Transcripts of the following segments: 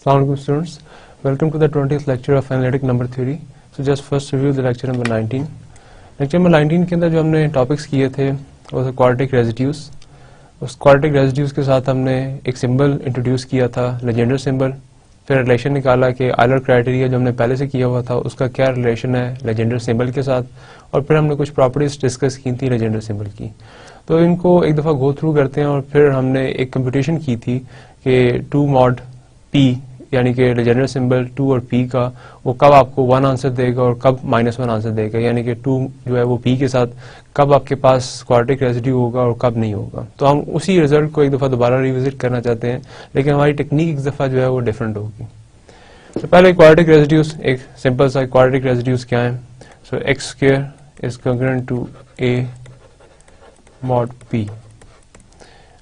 Assalamualaikum students, welcome to the 20th lecture of analytic number theory. So just first review the lecture number 19. lecture number 19 के अंदर जो हमने topics किए थे वो थे क्वाड्रेटिक रेजिड्यूज. उस क्वाड्रेटिक रेजिड्यूज के साथ हमने एक सिंबल इंट्रोड्यूस किया था, लेजेंडर सिंबल. फिर रिलेशन निकाला कि आयलर क्राइटेरिया जो हमने पहले से किया हुआ था उसका क्या रिलेशन है लेजेंडर सिंबल के साथ, और फिर हमने कुछ प्रॉपर्टीज डिस्कस की थी लेजेंडर सिंबल की. तो इनको एक दफ़ा गो थ्रू करते हैं. और फिर हमने एक कंप्यूटेशन की थी कि 2 mod p यानी कि लेजेंडर सिंबल 2 और p का वो कब आपको 1 आंसर देगा और कब -1 आंसर देगा, यानी कि 2 जो है वो p के साथ कब आपके पास क्वाड्रेटिक रेजिड्यू होगा और कब नहीं होगा. तो हम उसी रिजल्ट को एक दफ़ा दोबारा रिविजिट करना चाहते हैं, लेकिन हमारी टेक्निक एक दफ़ा जो है वो डिफरेंट होगी. तो पहले क्वाड्रेटिक रेजिड्यूज, एक सिंपल सा क्वाड्रेटिक रेजिड्यूज क्या है. So x square is congruent to a mod p.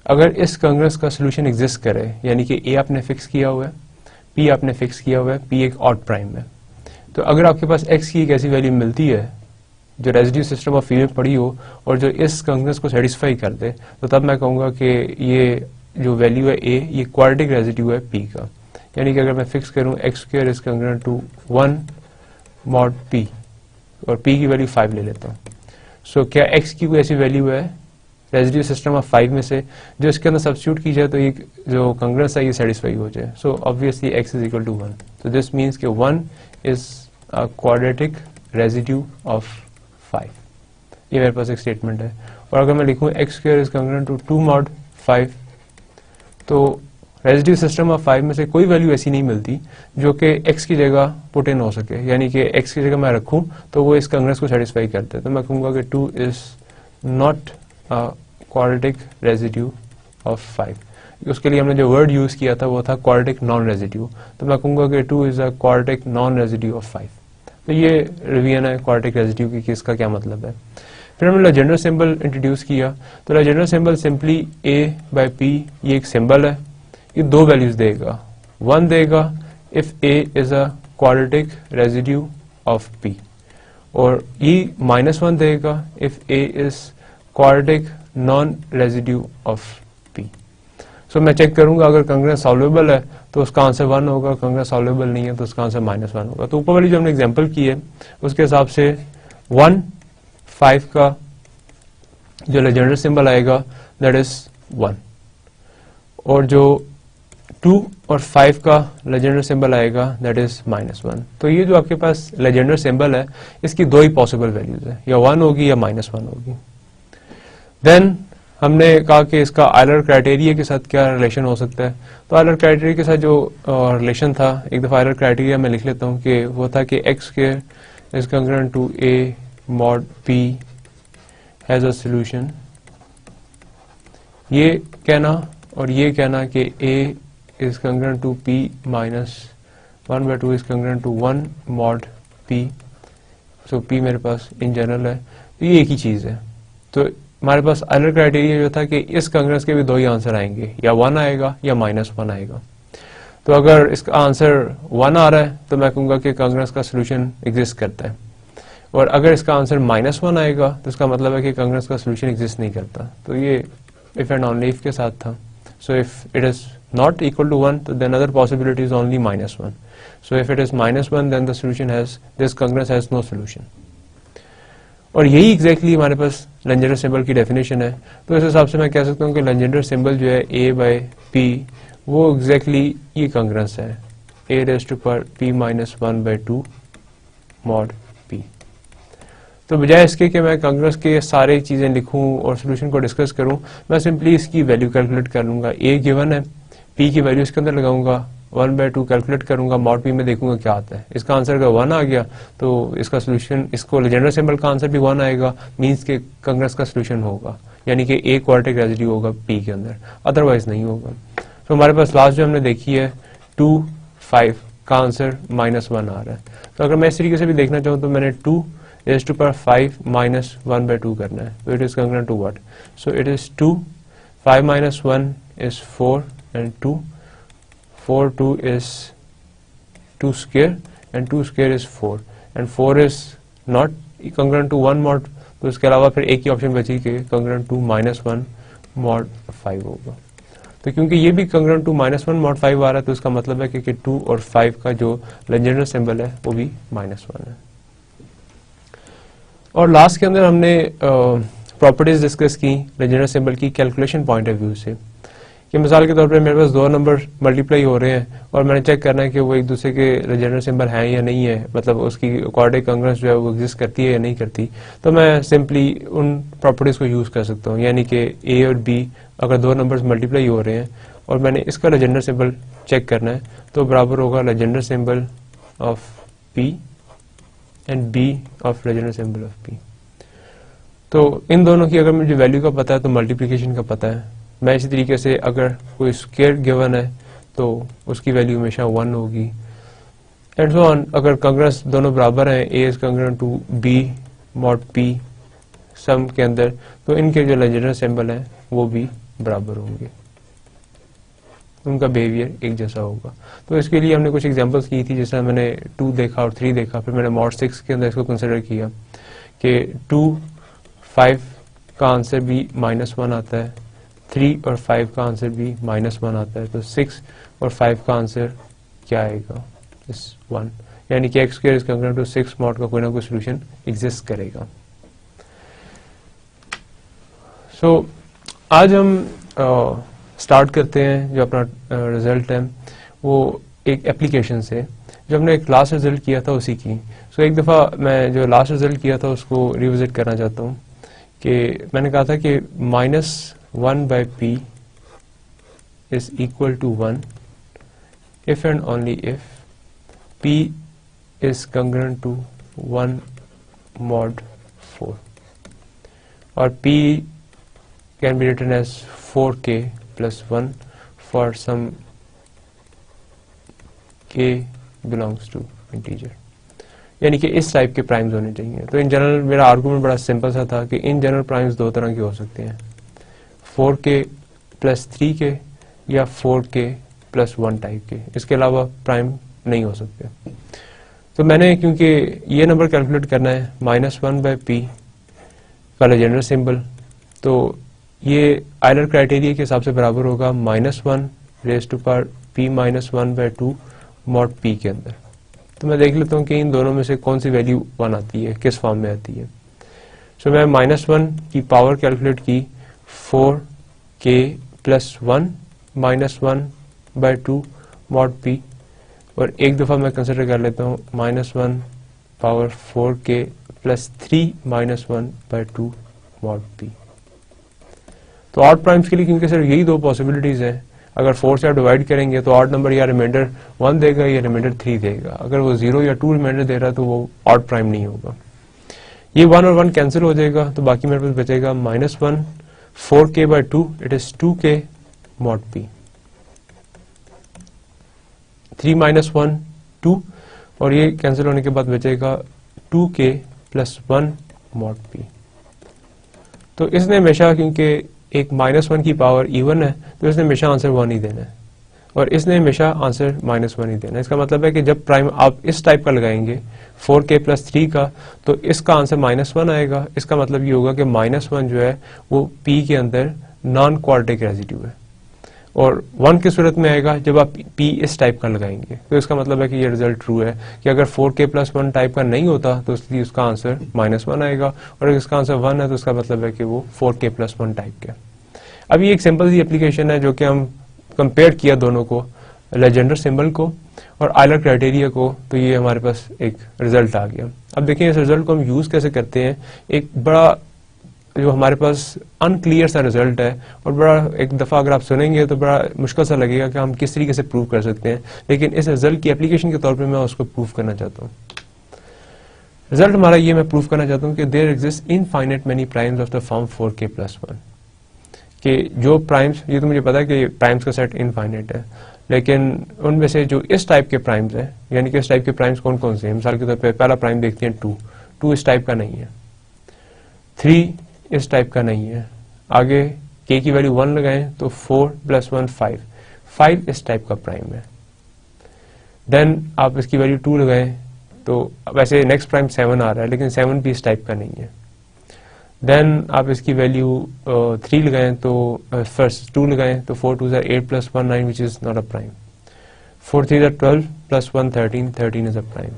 अगर इस कंग्रेस का सोल्यूशन एग्जिस्ट करे, यानी कि a आपने फिक्स किया हुआ है, p आपने फिक्स किया हुआ है, p एक ऑड प्राइम है, तो अगर आपके पास x की एक ऐसी वैल्यू मिलती है जो रेजिड्यू सिस्टम ऑफ p में पड़ी हो और जो इस कंग्रेस को सेटिस्फाई कर दे, तो तब मैं कहूँगा कि ये जो वैल्यू है a ये क्वाड्रेटिक रेजिड्यू है p का. यानी कि अगर मैं फिक्स करूँ x square is congruent to 1 mod p और p की वैल्यू 5 ले लेता हूँ. सो क्या x की कोई ऐसी वैल्यू है रेजिड्यू सिस्टम ऑफ 5 में से जो इसके अंदर सब्स्टिट्यूट की जाए तो ये जो कंग्रेस है ये सेटिस्फाई हो जाए. So obviously x is equal to 1. तो दिस मीन्स कि 1 is a quadratic residue of 5. ये मेरे पास एक स्टेटमेंट है. और अगर मैं लिखूँ x square is congruent to 2 mod 5, तो रेजिड्यू सिस्टम ऑफ 5 में से कोई वैल्यू ऐसी नहीं मिलती जो कि x की जगह पुट इन हो सके, यानी कि x की जगह मैं रखूं तो वो इस कंग्रेस को सेटिस्फाई करते हैं. तो मैं कहूँगा कि 2 is not quadratic residue of 5. उसके लिए हमने जो वर्ड यूज किया था वो था क्वाड्रेटिक नॉन रेजिड्यू. तो मैं कहूँगा कि 2 is a quadratic non residue of 5. तो ये रिवीजन है क्वाड्रेटिक रेजिड्यू की कि इसका क्या मतलब है. फिर हमने लेजेंडर सिंबल इंट्रोड्यूस किया. तो Legender symbol simply a by p, ये एक सिंबल है, ये दो वैल्यूज देगा. 1 देगा if a is a quadratic residue of p, और ये -1 देगा if a is quadratic non residue of p. सो मैं चेक करूंगा अगर कंग्रेस सॉल्वेबल है तो उसका आंसर 1 होगा, कंग्रेस सॉल्वेबल नहीं है तो उसका आंसर -1 होगा. तो ऊपर वाली जो हमने एग्जांपल की है उसके हिसाब से 1 5 का जो लेजेंडर सिंबल आएगा दैट इज 1, और जो 2 और 5 का लेजेंडर सिंबल आएगा दैट इज -1. तो ये जो आपके पास लेजेंडर सिंबल है इसकी दो ही पॉसिबल वैल्यूज है, या 1 होगी या -1 होगी. देन हमने कहा कि इसका आयलर क्राइटेरिया के साथ क्या रिलेशन हो सकता है. तो आयलर क्राइटेरिया के साथ जो रिलेशन था, एक दफा आयलर क्राइटेरिया मैं लिख लेता हूँ कि वो था कि x square is congruent to a mod p has a solution. ये कहना और ये कहना कि a is congruent to p minus 1/2 is congruent to 1 mod p. so p मेरे पास इन जनरल है, तो ये एक ही चीज है. तो हमारे पास आयलर क्राइटेरिया जो था कि इस कंग्रेस के भी दो ही आंसर आएंगे, या 1 आएगा या -1 आएगा. तो अगर इसका आंसर 1 आ रहा है तो मैं कहूँगा कि कंग्रेस का सोल्यूशन एग्जिस्ट करता है, और अगर इसका आंसर -1 आएगा तो इसका मतलब है कि कंग्रेस का सोल्यूशन एग्जिस्ट नहीं करता. तो ये इफ एंड ऑनली इफ के साथ था. So if it is not equal to 1, so then other possibility is only -1. So if it is -1 then the solution has, this congress has no solution. और यही exactly हमारे पास Legender symbol की definition है. तो इस हिसाब से मैं कह सकता हूँ कि लेजेंडर सिंबल जो है a बाई p वो exactly ये कंग्रेस है, a raised to power p minus 1/2 mod p. तो बजाय इसके कि मैं कंग्रेस के सारे चीजें लिखूं और सोल्यूशन को डिस्कस करूं, मैं सिंपली इसकी वैल्यू कैलकुलेट कर लूंगा. a गिवन है, p की वैल्यू इसके अंदर लगाऊंगा, 1/2 कैलकुलेट करूंगा, मॉड p में देखूंगा क्या आता है. इसका आंसर अगर 1 आ गया तो इसका सोल्यूशन, इसको लेजेंडर सिंबल का आंसर भी 1 आएगा, मींस के कंग्रेस का सोल्यूशन होगा, यानी कि a क्वाड्रेटिक रेजिड्यू होगा p के अंदर, अदरवाइज नहीं होगा. तो हमारे पास लास्ट जो हमने देखी है 2 5 का आंसर -1 आ रहा है. तो अगर मैं इस तरीके से भी देखना चाहूँ तो मैंने 2 raised to power 5 minus 1/2 करना है. तो it is congruent to what? So it is 2, 5 minus 1 is 4 and 2, 4 2 is 2 square and 2 square is 4 and 4 is not congruent to 1 mod. तो इसके अलावा फिर एक ही ऑप्शन बची कि congruent to -1 mod 5 होगा. तो क्योंकि ये भी कंग्रुएंट टू -1 mod 5 आ रहा है तो इसका मतलब है कि 2 और 5 का जो लेजेंडर सिंबल है वो भी -1 है। और लास्ट के अंदर हमने प्रॉपर्टीज डिस्कस की लेजेंडर सिंबल की कैलकुलेशन पॉइंट ऑफ व्यू से, कि मिसाल के तौर पे मेरे पास दो नंबर मल्टीप्लाई हो रहे हैं और मैंने चेक करना है कि वो एक दूसरे के लेजेंडर सिंबल हैं या नहीं है, मतलब उसकी क्वाड्रेटिक कांग्रुएंस जो है वो एग्जिस्ट करती है या नहीं करती, तो मैं सिंपली उन प्रॉपर्टीज को यूज कर सकता हूँ। यानी कि ए और बी अगर दो नंबर्स मल्टीप्लाई हो रहे हैं और मैंने इसका लेजेंडर सिंबल चेक करना है तो बराबर होगा Legendre symbol of P and B of Legendre symbol of P. तो इन दोनों की अगर मुझे वैल्यू का पता है तो मल्टीप्लिकेशन का पता है। मैं इसी तरीके से अगर कोई स्क्वायर गिवन है तो उसकी वैल्यू हमेशा 1 होगी एंड सो ऑन। अगर कांग्रुएंस दोनों बराबर हैं, a is congruent to b mod p सम के अंदर, तो इनके जो लेजेंडर सिंबल हैं वो भी बराबर होंगे, उनका बिहेवियर एक जैसा होगा। तो इसके लिए हमने कुछ एग्जांपल्स की थी, जैसे मैंने 2 देखा और 3 देखा, फिर मैंने मॉड 6 के अंदर इसको कंसिडर किया कि 2 5 का आंसर भी -1 आता है, 3 और 5 का आंसर भी -1 आता है, तो 6 और 5 का आंसर क्या आएगा, इस 1, यानी कि x square is congruent to 6 mod का कोई ना कोई सोल्यूशन एग्जिस्ट करेगा। सो आज हम स्टार्ट करते हैं जो अपना रिजल्ट है वो एक एप्लीकेशन से, जो हमने एक लास्ट रिजल्ट किया था उसी की। सो एक दफ़ा मैं जो लास्ट रिजल्ट किया था उसको रिविजिट करना चाहता हूँ कि मैंने कहा था कि -1 by p is equal to 1 if and only if p is congruent to 1 mod 4, or p can be written as 4k plus 1 for some k belongs to integer, यानी कि इस टाइप के प्राइम्स होने चाहिए। तो इन जनरल मेरा argument बड़ा simple सा था कि इन जनरल प्राइम्स दो तरह के हो सकते हैं, 4k plus 3k या 4k plus 1 टाइप के, इसके अलावा प्राइम नहीं हो सकते। तो मैंने क्योंकि ये नंबर कैलकुलेट करना है -1 by p का लेजेंडर सिंबल, तो ये आयलर क्राइटेरिया के हिसाब से बराबर होगा -1 raised to power p -1 by 2 mod p के अंदर। तो मैं देख लेता हूँ कि इन दोनों में से कौन सी वैल्यू 1 आती है, किस फॉर्म में आती है। सो मैं -1 की पावर कैलकुलेट की 4k plus 1 -1 by 2 mod p, और एक दफ़ा मैं कंसिडर कर लेता हूँ -1 power 4k plus 3 -1 by 2 mod p। तो ऑड प्राइम्स के लिए क्योंकि सिर्फ यही दो पॉसिबिलिटीज हैं, अगर 4 से आप डिवाइड करेंगे तो ऑड नंबर या रिमाइंडर 1 देगा या रिमाइंडर 3 देगा। अगर वो 0 या 2 रिमाइंडर दे रहा है तो वो ऑड प्राइम नहीं होगा। ये 1 और 1 कैंसिल हो जाएगा, तो बाकी मेरे पास बचेगा -1 4k by 2, it is 2k mod p, 3 -1 2, और ये कैंसिल होने के बाद बचेगा 2k plus 1 mod p। तो इसने हमेशा, क्योंकि एक -1 की पावर इवन है, तो इसने हमेशा आंसर 1 ही देना है, और इसने हमेशा आंसर -1 ही देना है। इसका मतलब है कि जब प्राइम आप इस टाइप का लगाएंगे 4k plus 3 का, तो इसका आंसर -1 आएगा। इसका मतलब ये होगा कि -1 जो है वो p के अंदर नॉन क्वाड्रेटिक रेजिड्यू है, और 1 की सूरत में आएगा जब आप p इस टाइप का लगाएंगे। तो इसका मतलब है कि ये रिजल्ट ट्रू है कि अगर 4k plus 1 टाइप का नहीं होता तो इसलिए उसका आंसर -1 आएगा, और अगर इसका आंसर 1 है तो इसका मतलब है कि वो 4k plus 1 टाइप का। अब ये एक सिंपल सी एप्लीकेशन है जो कि हम कंपेयर किया दोनों को, लेजेंडर सिंबल को और आयलर क्राइटेरिया को, तो ये हमारे पास एक रिजल्ट आ गया। अब देखिए इस रिजल्ट को हम यूज कैसे करते हैं। एक बड़ा जो हमारे पास अनक्लियर सा रिजल्ट है, और बड़ा एक दफ़ा अगर आप सुनेंगे तो बड़ा मुश्किल सा लगेगा कि हम किस तरीके से प्रूव कर सकते हैं, लेकिन इस रिजल्ट की एप्लीकेशन के तौर पे मैं उसको प्रूव करना चाहता हूँ। रिजल्ट हमारा ये मैं प्रूव करना चाहता हूँ कि there exist infinite many primes of the form 4k plus 1, कि जो प्राइम्स, ये तो मुझे पता है कि प्राइम्स का सेट इनफाइनाइट है, लेकिन उनमें से जो इस टाइप के प्राइम्स हैं, यानी कि इस टाइप के प्राइम्स कौन कौन से हैं। मिसाल के तौर पे पहला प्राइम देखते हैं 2 इस टाइप का नहीं है, 3 इस टाइप का नहीं है, आगे k की वैल्यू 1 लगाएं तो 4 + 1 5 इस टाइप का प्राइम है। देन आप इसकी वैल्यू 2 लगाएं तो वैसे नेक्स्ट प्राइम 7 आ रहा है, लेकिन 7 भी इस टाइप का नहीं है। देन आप इसकी वैल्यू 3 लगाएं तो फर्स्ट 2 लगाएं तो 4 2 8 plus 1 9 which is not a prime, 4 3 12 plus 1 13 13 is a prime.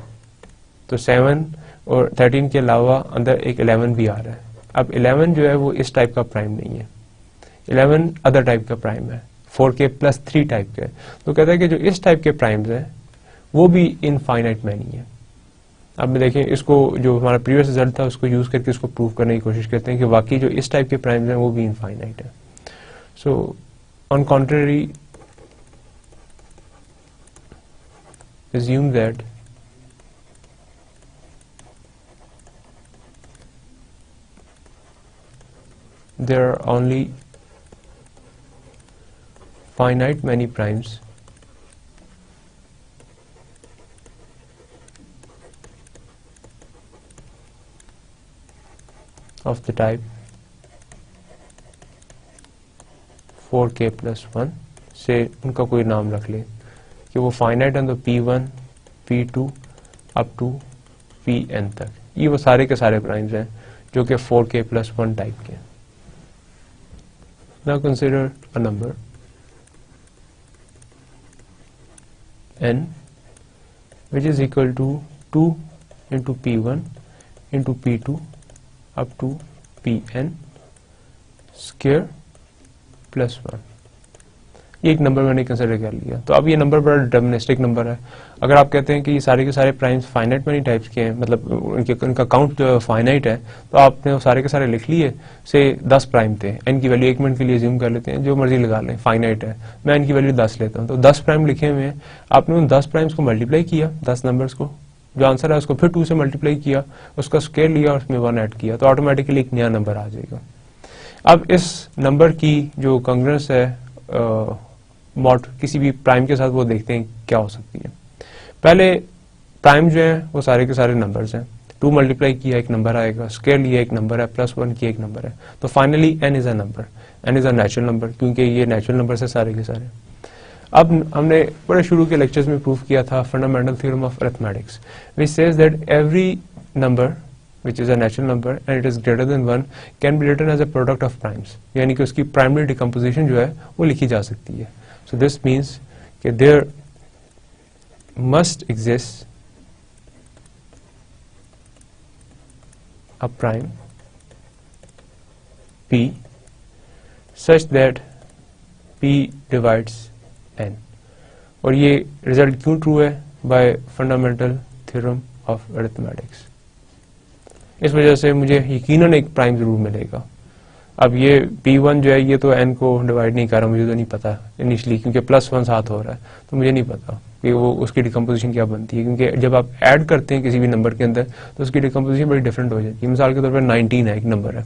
तो 7 और 13 के अलावा अंदर एक 11 भी आ रहा है। अब 11 जो है वो इस टाइप का प्राइम नहीं है, 11 अदर टाइप का प्राइम है, 4k प्लस 3 टाइप का है। तो कहता है कि जो इस टाइप के प्राइम्स हैं वो भी इनफाइनाइट मैनी है। अब देखें इसको, जो हमारा प्रीवियस रिजल्ट था उसको यूज करके इसको प्रूव करने की कोशिश करते हैं कि वाकई जो इस टाइप के प्राइम्स हैं वो भी इनफाइनाइट है। So on contrary assume that there are only finite many primes of the type 4k plus 1 से उनका कोई नाम रख ले कि वो फाइनाइट है तो P1 P2 up to Pn तक, ये वो सारे के सारे प्राइम्स हैं जो कि 4k plus 1 टाइप के। Now consider a number n which is equal to 2 into P1 into P2 up to Pn square plus 1। ये एक नंबर मैंने कंसिडर कर लिया। तो अब ये नंबर बड़ा डिटर्मिनिस्टिक नंबर है। अगर आप कहते हैं कि ये सारे के सारे प्राइम्स फाइनाइट मैनी टाइप्स के हैं, मतलब उनका काउंट जो फाइनाइट है, तो आपने वो सारे के सारे लिख लिए। से 10 प्राइम थे, एन की वैल्यू 1 मिनट के लिए ज्यूम कर लेते हैं, जो मर्जी लगा लें, फाइनाइट है, मैं एन की वैल्यू 10 लेता हूँ। तो 10 प्राइम लिखे हुए हैं, आपने उन 10 प्राइम्स को मल्टीप्लाई किया, 10 नंबर्स को, जो आंसर है उसको फिर 2 से मल्टीप्लाई किया, उसका स्क्वायर लिया और उसमें 1 ऐड किया, तो ऑटोमेटिकली एक नया नंबर आ जाएगा। अब इस नंबर की जो कांग्रेस है मॉड किसी भी प्राइम के साथ, वो देखते हैं क्या हो सकती है। पहले प्राइम जो है वो सारे के सारे नंबर्स हैं, 2 मल्टीप्लाई किया एक नंबर आएगा, स्क्वायर लिया एक नंबर है, प्लस 1 किया एक नंबर है, तो finally n is a number, n is a natural number, क्योंकि ये नेचुरल नंबर है सारे के सारे। अब हमने बड़े शुरू के लेक्चर्स में प्रूव किया था fundamental theorem of arithmetics which says that every number which is a natural number and it is greater than 1 can be written as a product of primes, यानी कि उसकी प्राइमरी डिकम्पोजिशन जो है वो लिखी जा सकती है। So this means that there must exist a prime P such that P divides n, और ये रिजल्ट क्यों ट्रू है? Bye fundamental theorem of arithmetics. इस वजह से मुझे यकीनन एक प्राइम जरूर मिलेगा। अब ये P1 जो है ये तो n को डिवाइड नहीं कर रहा, मुझे तो नहीं पता इनिशियली, क्योंकि प्लस 1 साथ हो रहा है, तो मुझे नहीं पता कि वो उसकी डिकम्पोजिशन क्या बनती है, क्योंकि जब आप ऐड करते हैं किसी भी नंबर के अंदर तो उसकी डिकम्पोजिशन बड़ी डिफरेंट हो जाती है। मिसाल के तौर पर 19 है, एक नंबर है,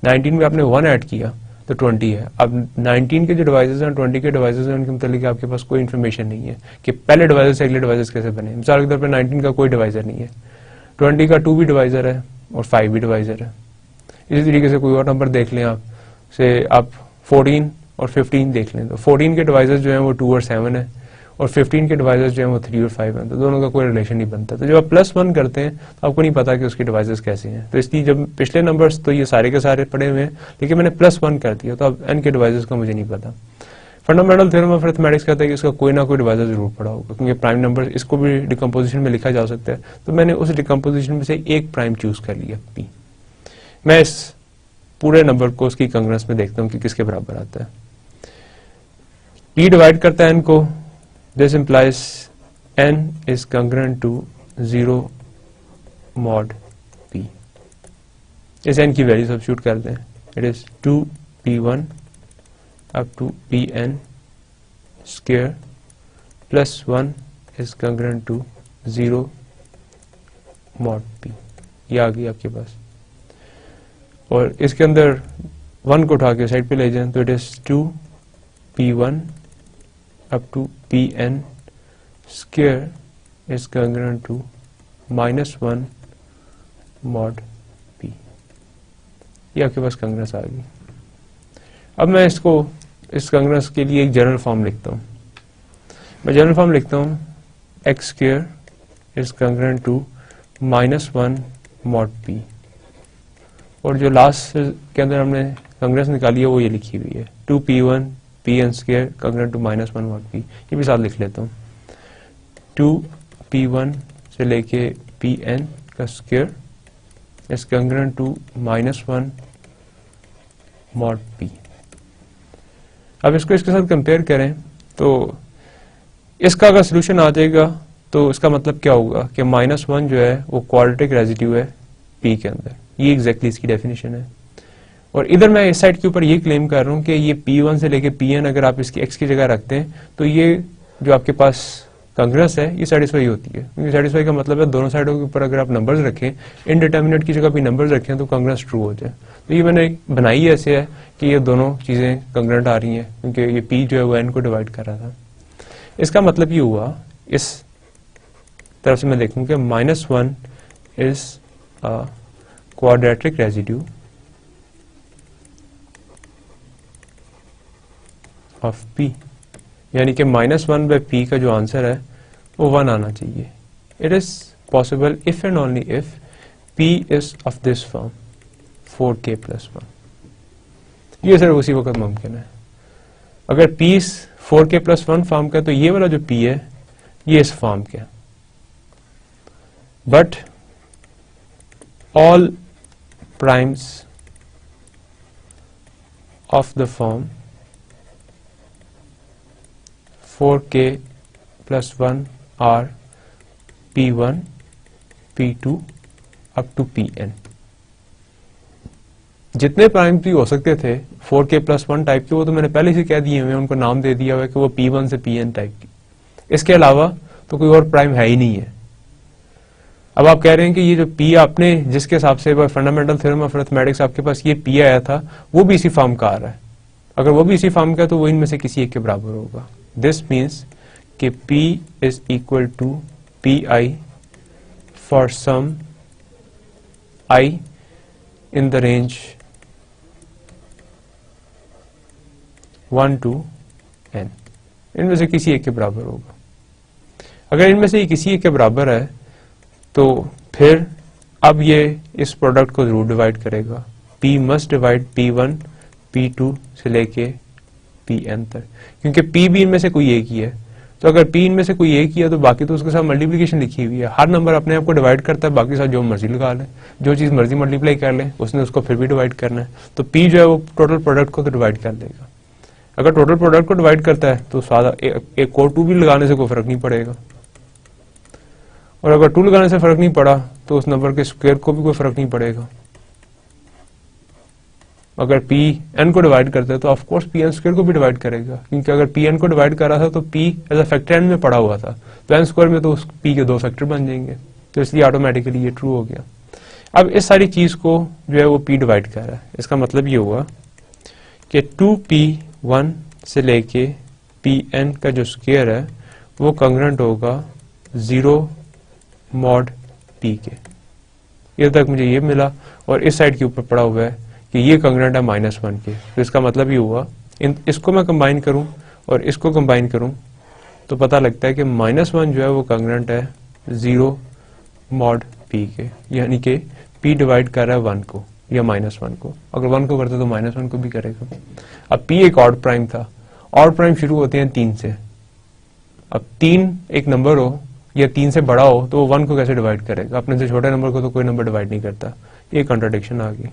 19 में आपने 1 ऐड किया तो 20 है। अब 19 के जो डिवाइसेस हैं, 20 के डिवाइसेस हैं, उनके मतलब आपके पास कोई इन्फॉर्मेशन नहीं है कि पहले डिवाइस से अगले डिवाइस कैसे बने। मिसाल के तौर पर 19 का कोई डिवाइजर नहीं है, 20 का 2 भी डिवाइजर है और 5 भी डिवाइजर है। इसी तरीके से कोई और नंबर देख लें आप, से आप 14 और 15 देख लें, तो 14 के डिवाइसेस जो हैं वो 2 और 7 है, और 15 के डिवाइसेस जो हैं वो 3 और 5 हैं, तो दोनों का कोई रिलेशन नहीं बनता। तो जब आप प्लस 1 करते हैं तो आपको नहीं पता कि उसके डिवाइसेस कैसे हैं। तो इसलिए जब पिछले नंबर्स तो ये सारे के सारे पड़े हुए हैं, लेकिन मैंने प्लस 1 कर दिया, तो अब n के डिवाइसेस का मुझे नहीं पता। फंडामेंटल थ्योरम ऑफ अरिथमेटिक्स कहता है कि इसका कोई ना कोई डिवाइजर जरूर पड़ा होगा, क्योंकि प्राइम नंबर इसको भी डिकम्पोजिशन में लिखा जा सकता है। तो मैंने उस डिकम्पोजिशन में से एक प्राइम चूज कर लिया P। मैं इस पूरे नंबर को उसकी कांग्रेस में देखता हूं कि किसके बराबर आता है। P डिवाइड करता है n को, this implies n is congruent to 0 mod P। इस n की वैल्यू सब्स्टिट्यूट कर दें, it is 2P1 up to Pn square plus 1 is congruent to 0 mod P। ये आ गई आपके पास, और इसके अंदर 1 को उठा के साइड पे ले जाएं तो it is 2P1 up to Pn square is congruent to -1 mod P। ये आपके पास कांग्रेस आ गई। अब मैं इसको इस कांग्रेस के लिए एक जनरल फॉर्म लिखता हूँ। मैं जनरल फॉर्म लिखता हूँ x square is congruent to -1 mod P, और जो लास्ट के अंदर हमने कांग्रेस निकाली है वो ये लिखी हुई है 2p1 pn square congruent to -1 mod p। ये भी साथ लिख लेता हूँ 2p1 से लेके pn का square is congruent to -1 mod p। अब इसको इसके साथ कंपेयर करें तो इसका अगर सोल्यूशन आ जाएगा तो इसका मतलब क्या होगा कि -1 जो है वो क्वाड्रेटिक रेजिड्यू है p के अंदर। ये एग्जैक्टली इसकी डेफिनेशन है। और इधर मैं इस साइड के ऊपर ये क्लेम कर रहा हूँ कि ये p1 से लेके pn अगर आप इसकी x की जगह रखते हैं तो ये जो आपके पास कांग्रेस है ये सेटिस्फाई होती है। क्योंकि सेटिस्फाई का मतलब है दोनों साइडों के ऊपर अगर आप नंबर्स रखें इनडिटर्मिनेट की जगह भी नंबर्स रखें तो कांग्रेस ट्रू हो जाए। तो ये मैंने बनाई ऐसे है कि ये दोनों चीजें कांग्रेंट आ रही हैं क्योंकि ये p जो है वो n को डिवाइड कर रहा था। इसका मतलब ये हुआ इस तरफ से मैं देखूं कि -1 is a quadratic residue of p, यानी कि -1 बाय p का जो आंसर है वो 1 आना चाहिए। It is possible if and only if p is of this form 4k+1। ये सिर्फ उसी वक्त मुमकिन है। अगर p 4k+1 फॉर्म का तो ये वाला जो p है ये इस फॉर्म का। But all primes of the form 4k+1 are p1 p2 up to pn। जितने प्राइम्स भी हो सकते थे 4k+1 टाइप के वो तो मैंने पहले से कह दिए हुए, उनको नाम दे दिया हुआ है कि वो p1 से pn टाइप की। इसके अलावा तो कोई और प्राइम है ही नहीं है। अब आप कह रहे हैं कि ये जो p आपने जिसके हिसाब से फंडामेंटल थ्योरम ऑफ मैथमेटिक्स आपके पास ये p आया था वो भी इसी फॉर्म का आ रहा है। अगर वो भी इसी फॉर्म का है तो वो इनमें से किसी एक के बराबर होगा। दिस मीन्स कि p is equal to pi for some i in the range 1 to n। इनमें से किसी एक के बराबर होगा। अगर इनमें से किसी एक के बराबर है तो फिर अब ये इस प्रोडक्ट को जरूर डिवाइड करेगा। p must divide p1 p2 से लेके pn तक, क्योंकि p भी इनमें से कोई एक ही है। तो अगर p इनमें से कोई एक ही है तो बाकी तो उसके साथ मल्टीप्लिकेशन लिखी हुई है। हर नंबर अपने आप को डिवाइड करता है, बाकी साथ जो मर्जी लगा ले, जो चीज मर्जी मल्टीप्लाई कर ले उसने उसको फिर भी डिवाइड करना है। तो p जो है वो टोटल प्रोडक्ट को तो डिवाइड कर देगा। अगर टोटल प्रोडक्ट को डिवाइड करता है तो सादा एक और 2 भी लगाने से कोई फर्क नहीं पड़ेगा, और अगर 2 लगाने से फर्क नहीं पड़ा तो उस नंबर के स्क्वायर को भी कोई फर्क नहीं पड़ेगा। अगर p n को डिवाइड करता है तो of course p n square को भी डिवाइड करेगा, क्योंकि अगर p n को डिवाइड कर रहा था तो p as a factor n में पड़ा हुआ था, तो n स्क्वायर में तो उस p के 2 फैक्टर बन जाएंगे, तो इसलिए ऑटोमेटिकली ये ट्रू हो गया। अब इस सारी चीज को जो है वो p डिवाइड कर रहा है। इसका मतलब ये हुआ कि 2p1 से लेके pn का जो स्क्वायर है वो कांग्रेंट होगा 0 mod p के। ये तक मुझे ये मिला, और इस साइड के ऊपर पड़ा हुआ है कि ये कांग्रेंट है -1 के। तो इसका मतलब ये हुआ इसको मैं कंबाइन करूं और इसको कंबाइन करूं तो पता लगता है कि -1 जो है वो कांग्रेंट है 0 mod p के, यानी कि p डिवाइड कर रहा है 1 को या -1 को। अगर 1 को करता तो -1 को भी करेगा। अब p एक ऑड प्राइम था। ऑड प्राइम शुरू होते हैं 3 से। अब 3 एक नंबर हो या 3 से बड़ा हो तो वो 1 को कैसे डिवाइड करेगा? अपने से छोटे नंबर को तो कोई नंबर डिवाइड नहीं करता। ये कॉन्ट्रडिक्शन आ गई।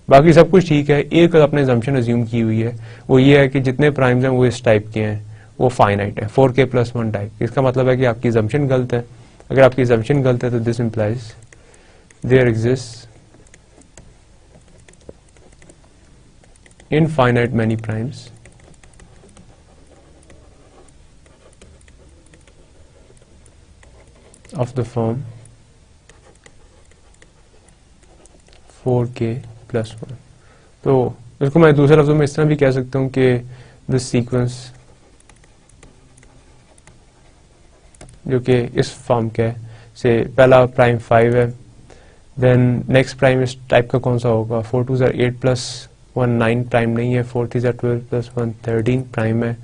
बाकी सब कुछ ठीक है। एक अपने assumption अज्यूम की हुई है, वो ये है कि जितने प्राइम्स हैं वो इस टाइप के हैं, वो फाइनाइट है 4k+1 टाइप। इसका मतलब है कि आपकी assumption गलत है। अगर आपकी assumption गलत है तो this implies there exist infinite many primes of the form 4k+1। तो इसको मैं दूसरे लफ्जों में इस तरह भी कह सकता हूं कि दिस सीक्वेंस जो कि इस फॉर्म का है, से पहला प्राइम 5 है, देन नेक्स्ट प्राइम इस टाइप का कौन सा होगा? 4 2 8 +1 9 प्राइम नहीं है, 4 3 12 +1 13 प्राइम है,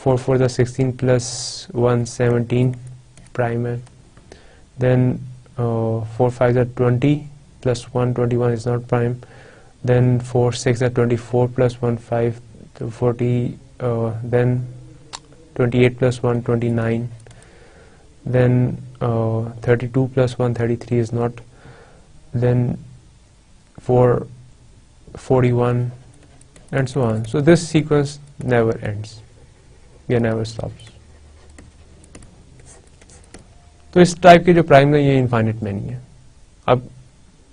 4 4 16 +1 17 प्राइम है, then 4 5 20 plus 1, 21 is not prime. Then 4, 6 are 24 plus 1, 5, 40, then 28 plus 1, 29, then 32 plus 1, 33 is not, then 4, 41, and so on. So this sequence never ends, never stops. तो इस टाइप के जो प्राइम है ये इनफाइनाइट में नहीं है. अब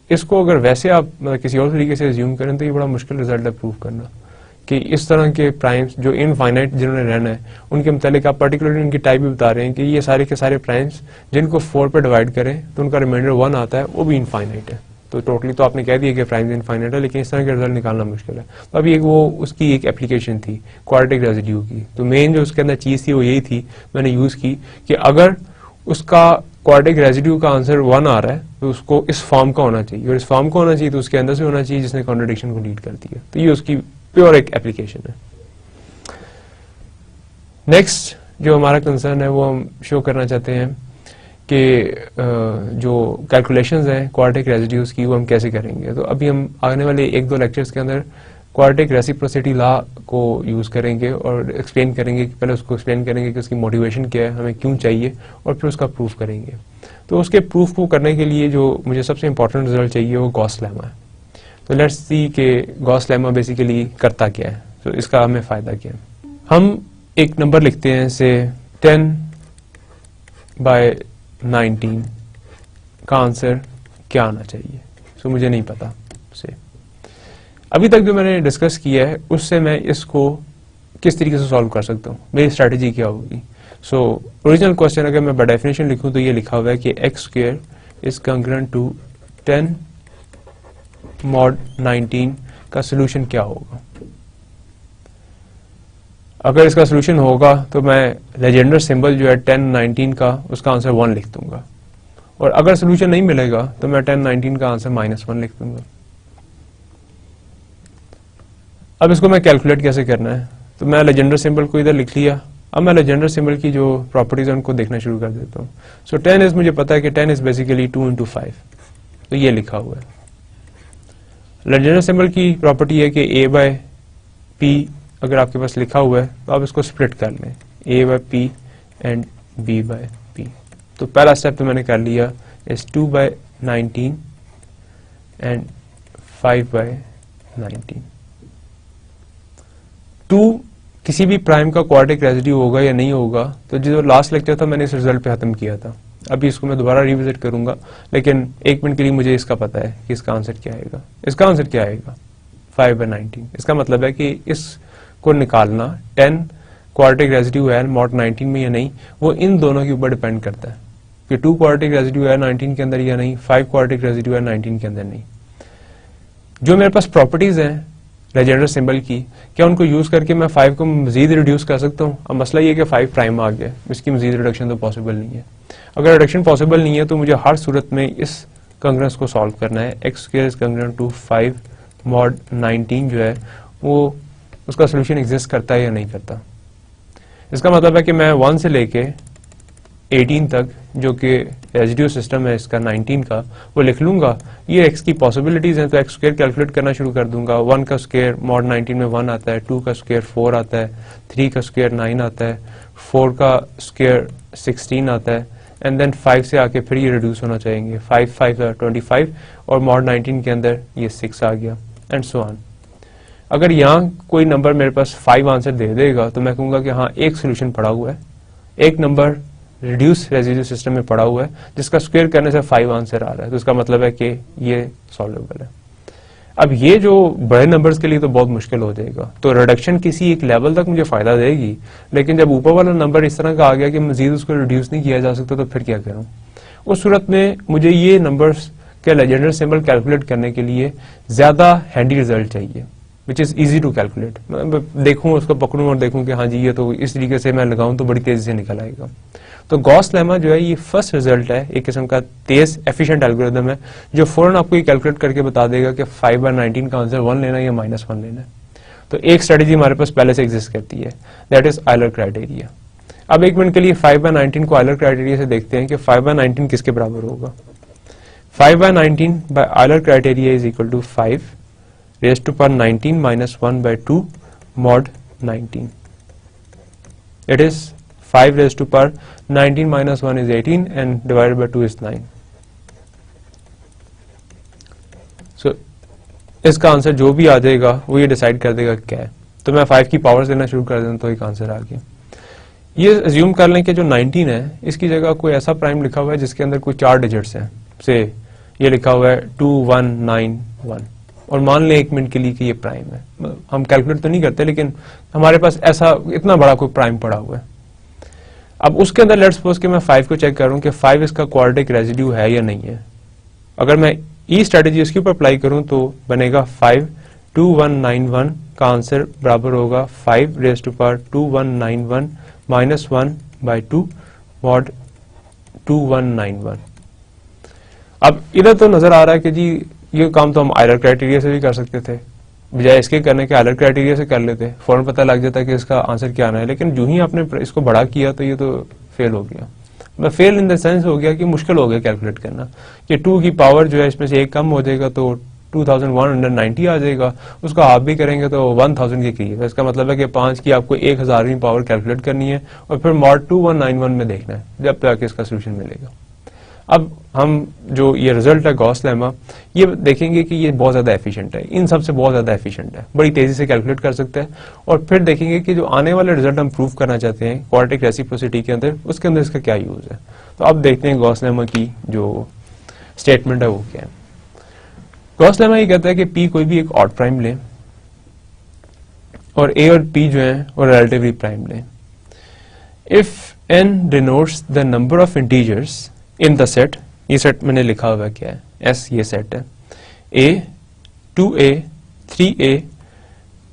इसको अगर वैसे आप किसी और तरीके से एज्यूम करें तो ये बड़ा मुश्किल रिजल्ट है प्रूव करना कि इस तरह के प्राइम्स जो इनफाइनाइट जिन्होंने रहना है उनके मुतालिक आप पर्टिकुलरली उनकी टाइप भी बता रहे हैं कि ये सारे के सारे प्राइम्स जिनको 4 पे डिवाइड करें तो उनका रिमाइंडर 1 आता है, वो भी इनफाइनाइट है. तो टोटली तो आपने कह दिया कि प्राइम्स इनफाइनाइट है, लेकिन इस तरह के रिजल्ट निकालना मुश्किल है. तो अभी वो उसकी एक एप्लीकेशन थी क्वाड्रेटिक रेजिड्यू की. तो मेन जो उसके अंदर चीज थी वो यही थी, मैंने यूज की कि अगर उसका क्वाड्रेटिक रेजिड्यू का आंसर 1 आ रहा है तो उसको इस फॉर्म का होना चाहिए, और इस फॉर्म का होना चाहिए तो उसके अंदर से होना चाहिए जिसने कॉन्ट्रडिक्शन को लीड कर दिया. तो ये उसकी प्योर एक एप्लीकेशन है. नेक्स्ट जो हमारा कंसर्न है वो हम शो करना चाहते हैं कि जो कैलकुलेशंस हैं क्वाड्रेटिक रेजिड्यूज की वो हम कैसे करेंगे. तो अभी हम आने वाले 1-2 लेक्चर्स के अंदर क्वाड्रेटिक रेसिप्रोसिटी लॉ को यूज करेंगे और एक्सप्लेन करेंगे. पहले उसको एक्सप्लेन करेंगे कि उसकी मोटिवेशन क्या है, हमें क्यों चाहिए, और फिर उसका प्रूफ करेंगे. तो उसके प्रूफ को करने के लिए जो मुझे सबसे इंपॉर्टेंट रिजल्ट चाहिए वो गॉस लेमा है. तो लेट्स सी कि गॉस लेमा बेसिकली करता क्या है, तो इसका हमें फायदा क्या है. हम एक नंबर लिखते हैं से 10/19 का आंसर क्या आना चाहिए. सो मुझे नहीं पता से अभी तक जो मैंने डिस्कस किया है उससे मैं इसको किस तरीके से सॉल्व कर सकता हूँ, मेरी स्ट्रैटेजी क्या होगी. सो ओरिजिनल क्वेश्चन अगर मैं बाय डेफिनेशन लिखूं तो ये लिखा हुआ है कि x square is congruent to 10 mod 19 का सोल्यूशन क्या होगा. अगर इसका सोल्यूशन होगा तो मैं लेजेंडर सिंबल जो है 10/19 का उसका आंसर 1 लिख दूंगा, और अगर सोल्यूशन नहीं मिलेगा तो मैं 10/19 का आंसर -1 लिख दूंगा. अब इसको मैं कैलकुलेट कैसे करना है, तो मैं लेजेंडर सिंबल को इधर लिख लिया. अब मैं लेजेंडर सिंबल की जो प्रॉपर्टीज है उनको देखना शुरू कर देता हूँ. सो 10 इज, मुझे पता है कि 10 इज बेसिकली 2 × 5, तो ये लिखा हुआ है. लेजेंडर सिंबल की प्रॉपर्टी है कि a/p अगर आपके पास लिखा हुआ है तो आप इसको स्प्लिट कर लें, a/p एंड b/p. तो पहला स्टेप तो मैंने कर लिया, इज 2/19 एंड 5/19. 2 किसी भी प्राइम का क्वाड्रेटिक रेजिड्यू होगा या नहीं होगा, तो जो लास्ट लेक्चर था मैंने इस रिजल्ट पे खत्म किया था. अभी इसको मैं दोबारा रिविजिट करूंगा, लेकिन 1 मिनट के लिए मुझे इसका पता है कि इसका आंसर क्या आएगा. इसका आंसर क्या आएगा 5/19. इसका मतलब है कि इसको निकालना 10 क्वाड्रेटिक रेजिड्यू है mod 19 में या नहीं, वो इन दोनों के ऊपर डिपेंड करता है कि 2 क्वाड्रेटिक रेजिड्यू है 19 के अंदर या नहीं, 5 क्वाड्रेटिक रेजिड्यू है 19 के अंदर नहीं. जो मेरे पास प्रॉपर्टीज हैं लेजेंडर सिंबल की, क्या उनको यूज करके मैं 5 को मजीद रिड्यूस कर सकता हूँ. अब मसला ये कि 5 प्राइम आ गया, इसकी मजीद रिडक्शन तो पॉसिबल नहीं है. अगर रिडक्शन पॉसिबल नहीं है तो मुझे हर सूरत में इस कंग्रेंस को सॉल्व करना है. x square is congruent to 5 mod 19 जो है वो उसका सोल्यूशन एग्जिस्ट करता है या नहीं करता. इसका मतलब है कि मैं 1 से लेके 18 तक जो कि रेजिड्यू सिस्टम है इसका 19 का, वो लिख लूंगा. ये x की पॉसिबिलिटीज हैं, तो x स्क्वायर कैलकुलेट करना शुरू कर दूंगा. 1 का स्क्वायर mod 19 में 1 आता है, 2 का स्क्वायर 4 आता है, 3 का स्क्वायर 9 आता है, 4 का स्क्वायर 16 आता है, एंड देन 5 से आके फिर ये रिड्यूस होना चाहिए. 5 5 25 और mod 19 के अंदर ये 6 आ गया, एंड सो ऑन. अगर यहाँ कोई नंबर मेरे पास 5 आंसर दे देगा तो मैं कहूंगा कि हाँ एक सोल्यूशन पड़ा हुआ है, एक नंबर रिड्यूस रेजिड्यू सिस्टम में पड़ा हुआ है जिसका स्क्वायर करने से 5 आंसर आ रहा है. तो इसका मतलब है कि ये सॉल्वेबल है. अब ये जो बड़े नंबर्स के लिए तो बहुत मुश्किल हो जाएगा. तो रिडक्शन किसी एक लेवल तक मुझे फायदा देगी, लेकिन जब ऊपर वाला नंबर इस तरह का आ गया कि मजीद उसको रिड्यूस नहीं किया जा सकता तो फिर क्या करूं. उस सूरत में मुझे ये नंबर्स के लेजेंडर सिंबल कैलकुलेट करने के लिए ज्यादा हैंडी रिजल्ट चाहिए, which is easy to calculate. देखूं उसको पकड़ूं और देखूं कि हाँ जी ये तो इस तरीके से मैं लगाऊं तो बड़ी तेजी से निकल आएगा. तो गॉस लेमा जो है ये फर्स्ट रिजल्ट है, एक किस्म का तेज एफिशिएंट एल्गोरिथम है जो फौरन आपको ये कैलकुलेट करके बता देगा कि 5/19 का आंसर 1 लेना है या -1 लेना है. तो एक स्ट्रेटेजी हमारे पास पहले से एग्जिस्ट करती है, दैट इज आयलर क्राइटेरिया. अब 1 मिनट के लिए 5/19 को आयलर क्राइटेरिया से देखते हैं कि 5/19 किसके बराबर होगा. 5 by 19 by Euler criteria is equal to 5 raised to power 19 minus 1 by 2 mod 19. It is 5 raised to power 19 minus 1 is 18 and divided by 2 is 9. So इसका आंसर जो भी आ जाएगा वो ये डिसाइड कर देगा क्या है. तो मैं 5 की पावर्स देना शुरू कर दूं तो एक आंसर आ गया. ये अज्यूम कर लें कि जो 19 है इसकी जगह कोई ऐसा प्राइम लिखा हुआ है जिसके अंदर कोई 4 डिजिट्स हैं. से ये लिखा हुआ है 2191 और मान लें 1 मिनट के लिए कि ये प्राइम है. हम कैलकुलेट तो नहीं करते लेकिन हमारे पास ऐसा इतना बड़ा कोई प्राइम पड़ा हुआ है. अब उसके अंदर लेट्स सपोज कि मैं 5 को चेक करूं कि 5 इसका क्वाड्रेटिक रेजिड्यू है या नहीं है. अगर मैं ई स्ट्रेटेजी इसके ऊपर अप्लाई करूं तो बनेगा 52191 का आंसर बराबर होगा 5 raise to power 2191 minus 1 by 2 mod 2191. अब इधर तो नजर आ रहा है कि जी ये काम तो हम आयलर क्राइटेरिया से भी कर सकते थे, बजाय इसके करने के आयलर क्राइटेरिया से कर लेते, फौरन पता लग जाता कि इसका आंसर क्या आना है. लेकिन जो ही आपने इसको बड़ा किया तो ये तो फेल हो गया. फेल इन द सेंस हो गया कि मुश्किल हो गया कैलकुलेट करना कि 2 की पावर जो है इसमें से एक कम हो जाएगा तो 2190 आ जाएगा, उसका हाफ भी करेंगे तो 1000 के करीब. इसका मतलब है कि 5 की आपको 1000वीं पावर कैलकुलेट करनी है और फिर मॉड 2191 में देखना है जब तक इसका सोल्यूशन मिलेगा. अब हम जो ये रिजल्ट है गॉस लेमा ये देखेंगे कि ये बहुत ज्यादा एफिशिएंट है, इन सब से बहुत ज्यादा एफिशिएंट है, बड़ी तेजी से कैलकुलेट कर सकते हैं. और फिर देखेंगे कि जो आने वाले रिजल्ट हम प्रूव करना चाहते हैं क्वाड्रेटिक रेसिप्रोसिटी के अंदर, उसके अंदर इसका क्या यूज है. तो अब देखते हैं गॉस लेमा की जो स्टेटमेंट है वो क्या है. गॉस लेमा ये कहता है कि पी कोई भी एक ऑड प्राइम ले और ए और पी जो है वो रिलेटिवली प्राइम ले. If N denotes the number of integers in the set, ये सेट मैंने लिखा हुआ क्या है, एस ये सेट है, ए 2a 3a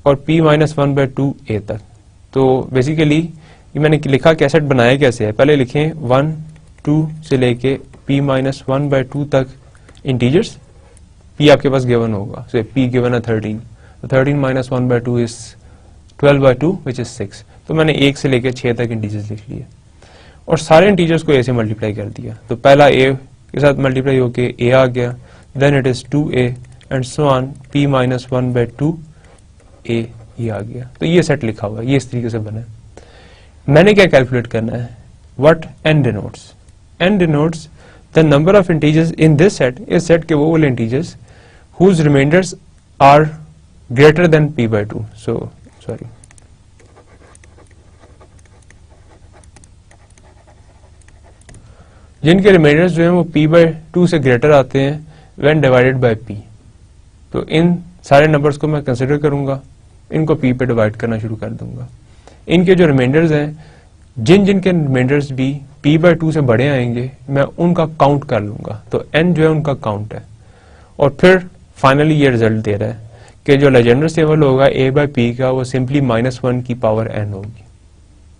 और p माइनस 1 बाई 2a तक. तो बेसिकली ये मैंने लिखा क्या, सेट बनाया कैसे है, पहले लिखें 1 2 से लेके p माइनस 1 बाई 2 तक इंटीजर्स. p आपके पास गिवन होगा, so p गिवन है 13, तो 13 minus 1 by 2 is 12 by 2 which is 6. तो मैंने 1 से लेके 6 तक इंटीजर्स लिख लिए और सारे इंटीजर्स को a से मल्टीप्लाई कर दिया. तो पहला a के साथ मल्टीप्लाई होके a आ गया, then it is 2a and so on p minus 1 by 2a ये आ गया. तो ये सेट लिखा हुआ है, ये इस तरीके से बना है. मैंने क्या कैलकुलेट करना है, what n denotes, n denotes the number of integers in this set, इस सेट के वो वाले integers whose remainders are greater than p by 2. So sorry, जिनके रिमाइंडर्स जो हैं वो p बाई 2 से ग्रेटर आते हैं व्हेन डिवाइडेड बाय p. तो इन सारे नंबर्स को मैं कंसिडर करूंगा, इनको p पे डिवाइड करना शुरू कर दूंगा. इनके जो रिमाइंडर्स हैं, जिन जिन के रिमाइंडर्स भी p बाई 2 से बड़े आएंगे मैं उनका काउंट कर लूंगा. तो n जो है उनका काउंट है. और फिर फाइनली ये रिजल्ट दे रहा है कि जो लेजेंडर टेबल होगा a बाई p का वो सिंपली -1 की पावर n होगी.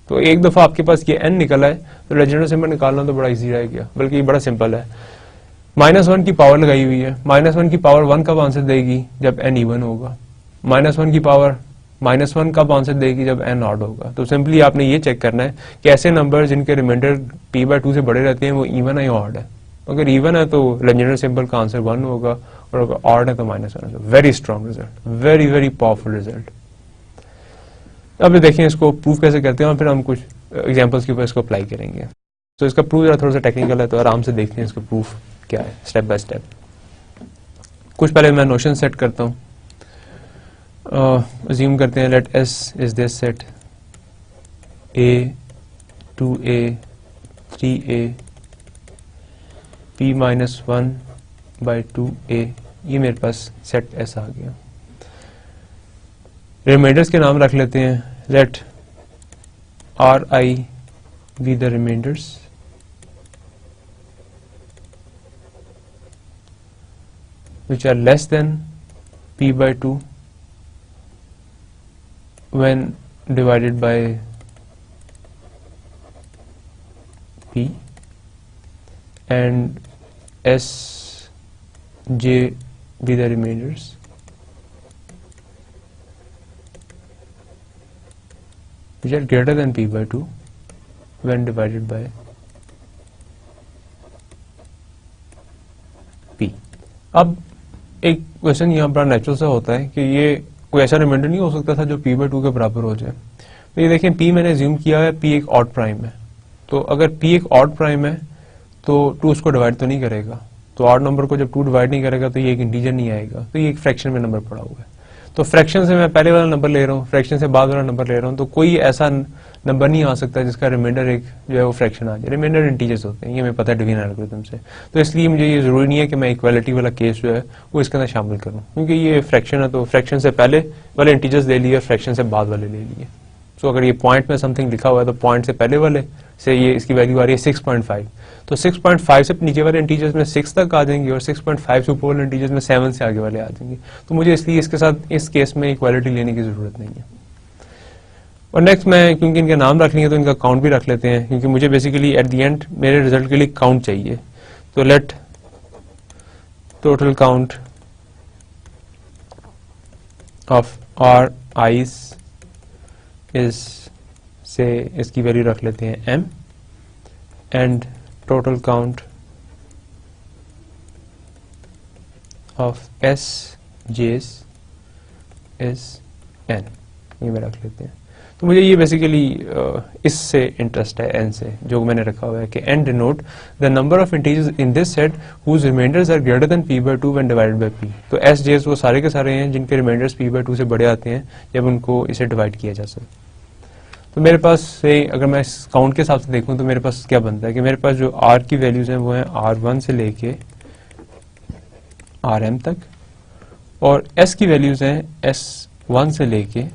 तो एक दफा आपके पास ये n निकला है तो लेजेंडर सिंबल निकालना तो बड़ा इजी रह गया, बल्कि ये बड़ा सिंपल है. -1 की पावर लगाई हुई है, -1 की पावर 1 कब आंसर देगी, जब n इवन होगा. -1 की पावर -1 कब आंसर देगी, जब n ऑड होगा. तो सिंपली आपने ये चेक करना है कि ऐसे नंबर जिनके रिमाइंडर p बाई 2 से बड़े रहते हैं वो इवन है या ऑड है. अगर इवन है तो लेजेंडर सिंबल का आंसर 1 होगा और अगर ऑड है तो -1. Very strong result, very very powerful result. अब देखें इसको प्रूव कैसे करते हैं और फिर हम कुछ एग्जांपल्स के ऊपर इसको अप्लाई करेंगे. तो इसका प्रूफ जरा थोड़ा सा टेक्निकल है, तो आराम से देखते हैं इसका प्रूफ क्या है स्टेप बाय स्टेप. कुछ पहले मैं नोशन सेट करता हूँ. अज्यूम करते हैं let S is this set A 2A 3A p minus 1 by 2A. ये मेरे पास सेट S आ गया. रिमाइंडर्स के नाम रख लेते हैं, late Ri be the remainders which are less than p by 2 when divided by p, and Sj be the remainders which are greater than p by 2 when divided by अब एक question यहाँ बड़ा natural सा होता है कि ये कोई ऐसा रिमाइंडर नहीं हो सकता था जो p/2 के बराबर हो जाए। तो ये देखें p मैंने ज्यूम किया है p एक ऑड प्राइम है, तो अगर p एक ऑड प्राइम है तो 2 उसको डिवाइड तो नहीं करेगा, तो ऑड नंबर को जब 2 डिवाइड नहीं करेगा तो ये एक इंटीजर नहीं आएगा, तो ये एक फ्रैक्शन में नंबर पड़ा हुआ है। तो फ्रैक्शन से मैं पहले वाला नंबर ले रहा हूँ, फ्रैक्शन से बाद वाला नंबर ले रहा हूँ, तो कोई ऐसा नंबर नहीं आ सकता जिसका रिमाइंडर एक जो है वो फ्रैक्शन आ जाए। रिमाइंडर इंटीजर्स होते हैं, ये हमें पता है डिवीजन एल्गोरिथम से। तो इसलिए मुझे ये जरूरी नहीं है कि मैं इक्वालिटी वाला केस जो है वो इसके अंदर शामिल करूँ, क्योंकि ये फ्रैक्शन है तो फ्रैक्शन से पहले वाले इंटीजर्स ले लिए, फ्रैक्शन से बाद वाले ले लिए। तो अगर ये पॉइंट में समथिंग लिखा हुआ है तो पॉइंट से पहले वाले से ये इसकी वैल्यू आ रही है 6.5, तो 6.5 से नीचे वाले इंटीजर्स में 6 तक आ जाएंगे और 6.5 से ऊपर वाले इंटीजर्स में 7 से आगे वाले आ जाएंगे। तो मुझे इसलिए इसके साथ इस केस में इक्वालिटी लेने की जरूरत नहीं है। और नेक्स्ट मैं क्योंकि इनके नाम रख लेंगे तो इनका काउंट भी रख लेते हैं, क्योंकि मुझे बेसिकली एट द एंड मेरे रिजल्ट के लिए काउंट चाहिए। तो let total count of R I's is से इसकी वैल्यू रख लेते हैं m and total count of S J's is n, ये में रख लेते हैं। तो मुझे ये बेसिकली इससे इंटरेस्ट है n से, जो मैंने रखा हुआ है कि n denote the number of integers in this set whose remainders are greater than p/2 when divided by p। तो एस जेस वो सारे के सारे हैं जिनके रिमाइंडर्स p/2 से बड़े आते हैं जब उनको इसे डिवाइड किया जा सके। तो मेरे पास से अगर मैं इस काउंट के हिसाब से देखूं तो मेरे पास क्या बनता है कि मेरे पास जो r की वैल्यूज हैं वो हैं r1 से लेके rm तक, और s की वैल्यूज हैं s1 से लेके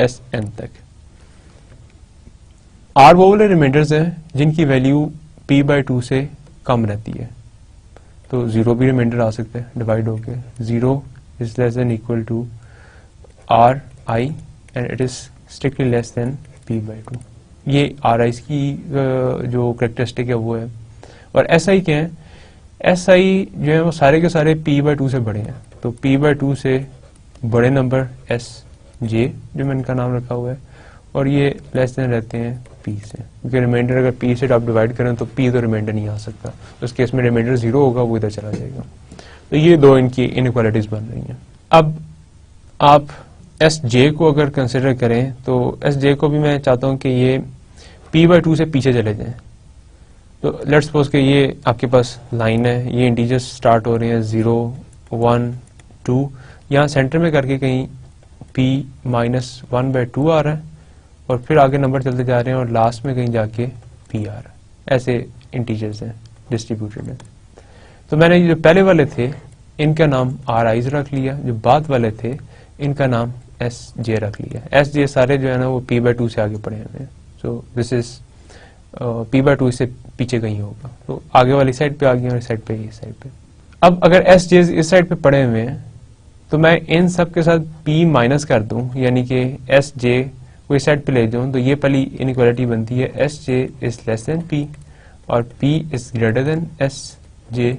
sn तक। r वो वाले रिमाइंडर्स हैं जिनकी वैल्यू p/2 से कम रहती है, तो 0 भी रिमाइंडर आ सकते हैं डिवाइड होके, 0 is less than equal to ri and it is strictly less than p/2। ये ri की जो करेक्टरिस्टिक है वो है। और si क्या है, si जो है वो सारे के सारे p/2 से बड़े हैं, तो p/2 से बड़े नंबर sj जो मैंने इनका नाम रखा हुआ है, और ये लेस देन रहते हैं p से, क्योंकि रिमाइंडर अगर p से आप डिवाइड करें तो p तो रिमाइंडर नहीं आ सकता, तो उस केस में रिमाइंडर 0 होगा, वो इधर चला जाएगा। तो ये दो इनकी इनइक्वालिटीज बन रही हैं। अब आप Sj को अगर कंसिडर करें तो Sj को भी मैं चाहता हूं कि ये p/2 से पीछे चले जाएं। तो लेट्स सपोज कि ये आपके पास लाइन है, ये इंटीजर्स स्टार्ट हो रहे हैं 0 1 2, यहाँ सेंटर में करके कहीं p-1/2 आ रहा है, और फिर आगे नंबर चलते जा रहे हैं और लास्ट में कहीं जाके p आ रहा है। ऐसे इंटीजर्स हैं, डिस्ट्रीब्यूटेड है। तो मैंने जो पहले वाले थे इनका नाम ri's रख लिया, जो बाद वाले थे इनका नाम sj रख लिया। sj सारे जो है ना वो p/2 से आगे पड़े हुए हैं, सो दिस इज p/2 से पीछे कहीं होगा, तो आगे वाली साइड पे आ गया और इस साइड पे इस साइड पे। अब अगर sj इस साइड पे पड़े हुए हैं तो मैं इन सब के साथ p माइनस कर दूं, यानी कि sj को इस साइड पे ले जाऊं, तो ये पहली इनइक्वालिटी बनती है sj is less than p और p is greater than sj,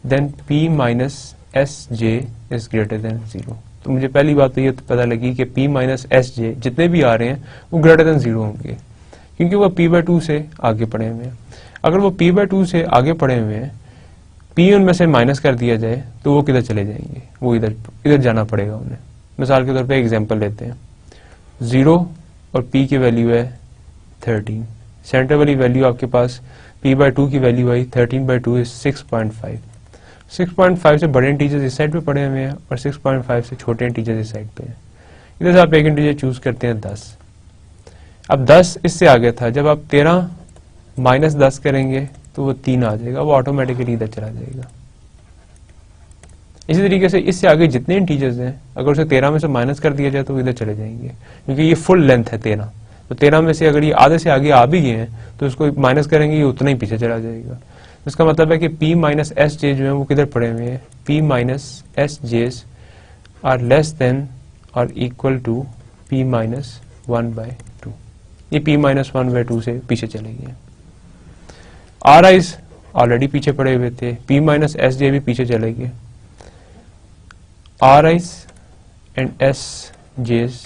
then p minus sj is greater than 0। तो मुझे पहली बात तो ये पता लगी कि p माइनस sj जितने भी आ रहे हैं वो ग्रेटर देन 0 होंगे, क्योंकि वो p/2 से आगे पड़े हुए हैं। अगर वो p/2 से आगे पड़े हुए हैं, p उनमें से माइनस कर दिया जाए तो वो किधर चले जाएंगे, वो इधर जाना पड़ेगा उन्हें। मिसाल के तौर पे एग्जांपल लेते हैं, 0 और p की वैल्यू है 13, सेंटर वाली वैल्यू आपके पास p/2 की वैल्यू आई 13/2 इज 6.5। 6.5 से बड़े इंटीजर्स इस साइड पे पड़े हुए हैं और 6.5 से छोटे इंटीजर्स इस साइड पे हैं। इधर से आप एक इंटीजर चूज करते हैं 10। अब 10 इससे आगे था, जब आप 13 माइनस 10 करेंगे तो वो 3 आ जाएगा, वो ऑटोमेटिकली इधर चला जाएगा। इसी तरीके से इससे आगे जितने इंटीजर्स हैं अगर उसे 13 में से माइनस कर दिया जाए तो वो इधर चले जाएंगे, क्योंकि ये फुल लेंथ है 13। तो 13 में से अगर ये आधे से आगे आ भी गए हैं तो उसको माइनस करेंगे, ये उतना ही पीछे चला जाएगा। इसका मतलब है कि p माइनस एस जे जो है वो किधर पड़े हुए हैं, p माइनस एस जेस आर लेस देन और इक्वल टू p माइनस 1/2। ये p माइनस 1/2 से पीछे चले गए। ri's ऑलरेडी पीछे पड़े हुए थे, p माइनस एस जे भी पीछे चले गए। ri's and S J's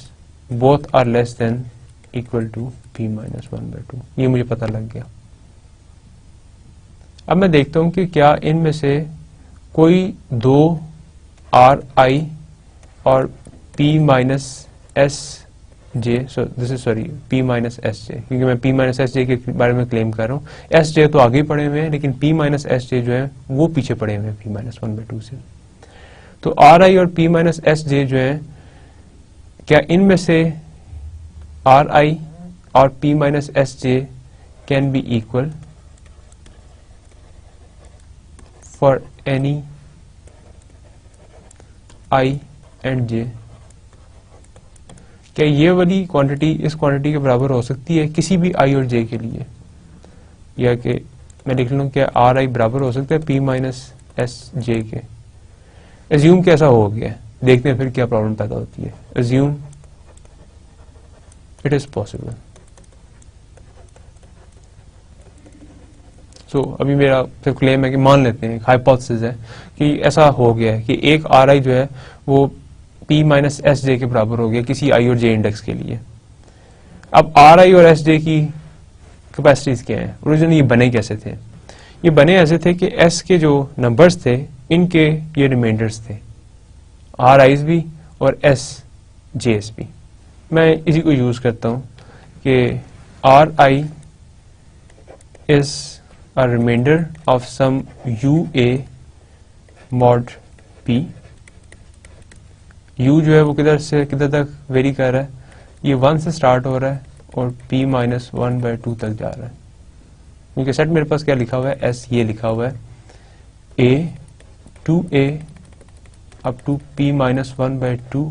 both are less than equal to p minus 1/2। ये मुझे पता लग गया। अब मैं देखता हूं कि क्या इनमें से कोई दो आर आई और p minus s J, this is sorry P minus s जे, क्योंकि मैं पी माइनस एस जे के बारे में क्लेम कर रहा हूँ। एस जे तो आगे पड़े हुए हैं, लेकिन पी माइनस एस जे जो है वो पीछे पड़े हुए हैं पी माइनस 1/2 से। तो आर आई और पी माइनस एस जे जो है, क्या इनमें से आर आई और p minus s j can be equal for any i and j? क्या ये वाली क्वांटिटी इस क्वांटिटी के बराबर हो सकती है किसी भी आई और जे के लिए? या कि मैं लिख लूं क्या आर आई बराबर हो सकता है पी माइनस एस जे के? एज्यूम कैसा हो गया, देखते हैं फिर क्या प्रॉब्लम पैदा होती है। Assume it is possible. So अभी मेरा फिर क्लेम है कि मान लेते हैं, हाइपोथेसिस है कि ऐसा हो गया है कि एक आर आई जो है वो पी माइनस एस जे के बराबर हो गया किसी आई और जे इंडेक्स के लिए। अब आर आई और एस जे की कैपेसिटीज क्या है? ओरिजिनली ये बने कैसे थे? ये बने ऐसे थे कि एस के जो नंबर्स थे इनके ये रिमाइंडर्स थे, आर आईज भी और एस जेस भी। मैं इसी को यूज करता हूं कि R I is a remainder of some U A mod P. u जो है वो किधर से किधर तक वेरी कर रहा है? ये 1 से स्टार्ट हो रहा है और p माइनस 1/2 तक जा रहा है। क्योंकि सेट मेरे पास क्या लिखा हुआ है, s ये लिखा हुआ है a to a up to p minus 1/2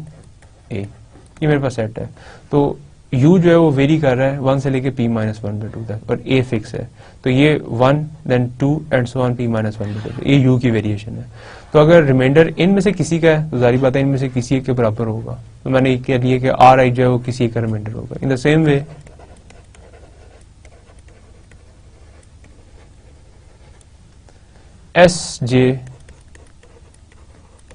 a, ये मेरे पास सेट है। तो u जो है वो वेरी कर रहा है 1 से लेके p माइनस 1/2 तक और a फिक्स है। तो ये 1 then 2 and so on p minus 1/2, ये u की वेरिएशन है। तो अगर रिमाइंडर इनमें से किसी का है तो जारी बात है इनमें से किसी एक के बराबर होगा। तो मैंने कह लिया कि आर आई जो है वो किसी एक का रिमाइंडर होगा। In the same way S J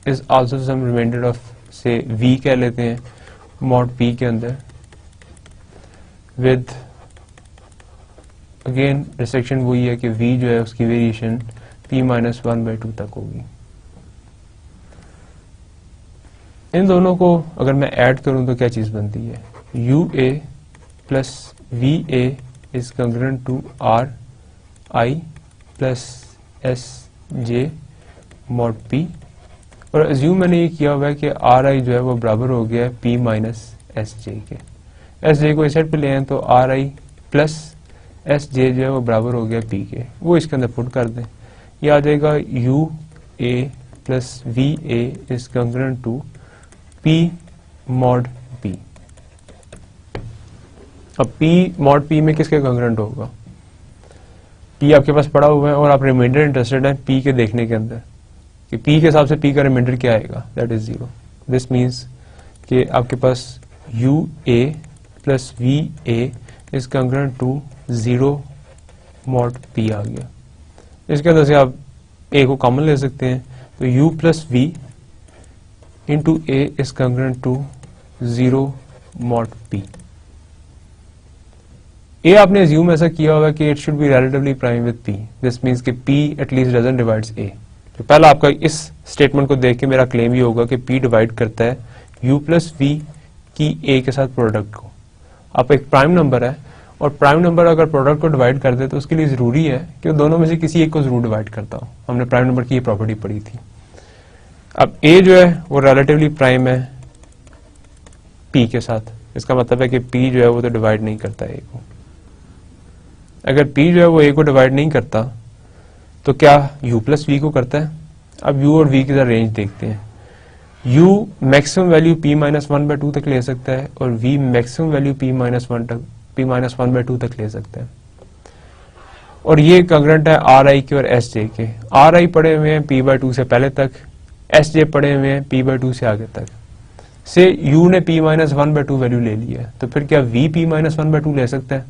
is also some remainder of say v कह लेते हैं मॉड p के अंदर, विद अगेन रिस्ट्रिक्शन वही है कि v जो है उसकी वेरिएशन p माइनस 1/2 तक होगी। इन दोनों को अगर मैं ऐड करूं तो क्या चीज बनती है? U A plus V A is congruent to R I plus S J mod P. और अज्यूम मैंने ये किया हुआ है कि आर आई जो है वो बराबर हो गया है पी माइनस एस जे के। एस जे को इस साइड पे ले आए तो आर आई प्लस एस जे जो है वो बराबर हो गया पी के, वो इसके अंदर पुट कर दें। ये आ जाएगा U A plus V A is congruent to P mod P। अब P mod P में किसके कंग्रुएंट होगा? P आपके पास पड़ा हुआ है और आप रिमाइंडर इंटरेस्टेड है P के देखने के अंदर कि P के हिसाब से P का रिमाइंडर क्या आएगा, दैट इज 0। दिस मीन्स कि आपके पास U A plus V A is congruent to 0 mod P आ गया। इसके अंदर से आप A को कॉमन ले सकते हैं, तो U plus V into A is congruent to 0 mod P। A आपने assume ऐसा किया होगा कि it should be relatively prime with P। This means कि P at least doesn't divides A। तो पहला आपका इस स्टेटमेंट को देख के मेरा क्लेम ये होगा कि P डिवाइड करता है U प्लस V की A के साथ प्रोडक्ट को। आप एक प्राइम नंबर है और प्राइम नंबर अगर प्रोडक्ट को डिवाइड कर दे तो उसके लिए जरूरी है कि दोनों में से किसी एक को जरूर डिवाइड करता हो। हमने प्राइम नंबर की ये प्रॉपर्टी पढ़ी थी। अब a जो है वो रिलेटिवली प्राइम है p के साथ, इसका मतलब है कि p जो है वो तो डिवाइड नहीं करता a को। अगर p जो है वो a को डिवाइड नहीं करता तो क्या u प्लस v को करता है? अब u और v की रेंज देखते हैं। u maximum value p minus 1/2 तक ले सकता है और v maximum value p minus 1/2 तक ले सकता है। और ये कंग्रुएंट है आर आई के और एस जे के। आर आई पड़े हुए हैं p/2 से पहले तक, एस जे पड़े हुए हैं p/2 से आगे तक। से u ने p माइनस 1/2 वैल्यू ले लिया है, तो फिर क्या v p माइनस 1/2 ले सकता है?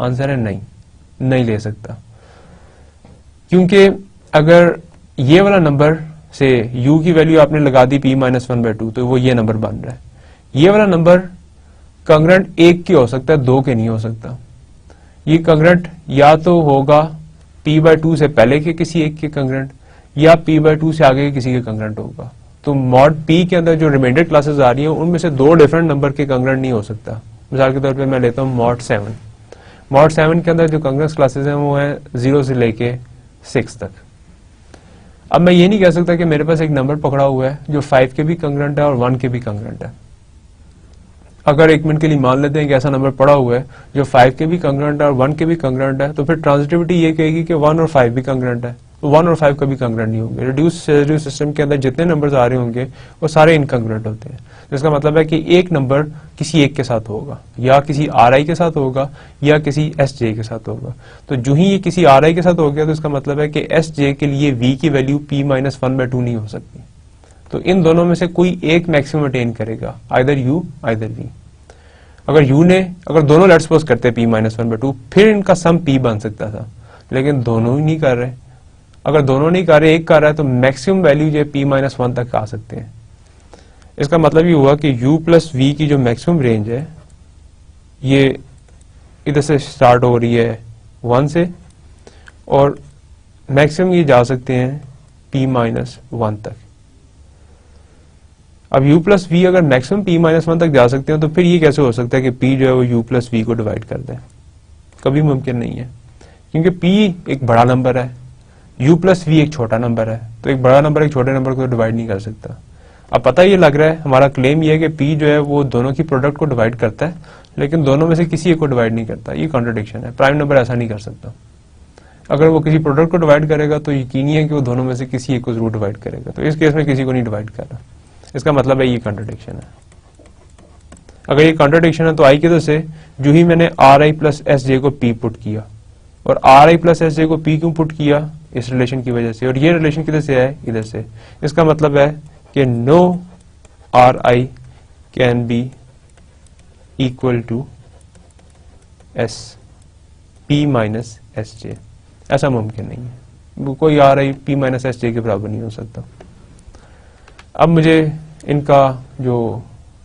आंसर है नहीं, नहीं ले सकता। क्योंकि अगर ये वाला नंबर से u की वैल्यू आपने लगा दी p माइनस 1/2 तो वो ये नंबर बन रहा है। ये वाला नंबर कंग्रुएंट एक की हो सकता है, दो के नहीं हो सकता। ये कंग्रुएंट या तो होगा p/2 से पहले के किसी एक के कंग्रुएंट या p/2 से आगे किसी के कंग्रेंट होगा। तो मॉड p के अंदर जो रिमाइंडर क्लासेस आ रही हैं उनमें से दो डिफरेंट नंबर के कंग्रेंट नहीं हो सकता। मिसाल के तौर पे मैं लेता हूँ मॉड 7। मॉड 7 के अंदर जो कंग्रेंस क्लासेस हैं वो है 0 से लेके 6 तक। अब मैं ये नहीं कह सकता कि मेरे पास एक नंबर पकड़ा हुआ है जो 5 के भी कंग्रेंट है और 1 के भी कंग्रेंट है। अगर एक मिनट के लिए मान लेते हैं कि ऐसा नंबर पड़ा हुआ है जो 5 के भी कंग्रेंट है और 1 के भी कंग्रेंट है, तो फिर ट्रांजिटिविटी ये कहेगी कि 1 और 5 भी कंग्रेंट है, तो 1 और 5 कभी कंग्रेंट नहीं होंगे। रिड्यूस सिस्टम के अंदर जितने नंबर्स आ रहे होंगे वो सारे इनकंग्रेंट होते हैं, जिसका मतलब है कि एक नंबर किसी एक के साथ होगा, या किसी RI के साथ होगा या किसी SJ के साथ होगा। तो जो ही ये किसी RI के साथ हो गया तो इसका मतलब है कि SJ के लिए V की वैल्यू p-1/2 नहीं हो सकती। तो इन दोनों में से कोई एक मैक्सिमम अटेन करेगा, आइदर U आइदर V। अगर दोनों लेट्स सपोज करते p-1/2 फिर इनका सम p बन सकता था, लेकिन दोनों ही नहीं कर रहे। अगर दोनों नहीं कर रहे, एक कर रहा है, तो मैक्सिमम वैल्यू जो p-1 तक आ सकते हैं। इसका मतलब ये हुआ कि u प्लस v की जो मैक्सिमम रेंज है ये इधर से स्टार्ट हो रही है 1 से, और मैक्सिमम ये जा सकते हैं p-1 तक। अब u प्लस वी अगर मैक्सिमम p-1 तक जा सकते हैं तो फिर ये कैसे हो सकता है कि p जो है वो u प्लस वी को डिवाइड कर दे? कभी मुमकिन नहीं है, क्योंकि p एक बड़ा नंबर है, u प्लस वी एक छोटा नंबर है, तो एक बड़ा नंबर एक छोटे नंबर को डिवाइड नहीं कर सकता। अब पता ये लग रहा है, हमारा क्लेम ये है कि p जो है वो दोनों की प्रोडक्ट को डिवाइड करता है, लेकिन दोनों में से किसी एक को डिवाइड नहीं करता। ये कॉन्ट्रडिक्शन है, प्राइम नंबर ऐसा नहीं कर सकता। अगर वो किसी प्रोडक्ट को डिवाइड करेगा तो यकीनी है कि वो दोनों में से किसी एक को जरूर डिवाइड करेगा, तो इस केस में किसी को नहीं डिवाइड कर रहा। इसका मतलब है ये कॉन्ट्रडिक्शन है। अगर ये कॉन्ट्रडिक्शन है तो आई की तरफ से जो ही मैंने RI प्लस SJ को P पुट किया, और RI प्लस SJ को P क्यों पुट किया? इस रिलेशन की वजह से, और ये रिलेशन किधर से है? इधर से। इसका मतलब है कि no RI can be equal to S p-SJ। ऐसा मुमकिन नहीं है, कोई RI p-SJ के बराबर नहीं हो सकता। अब मुझे इनका जो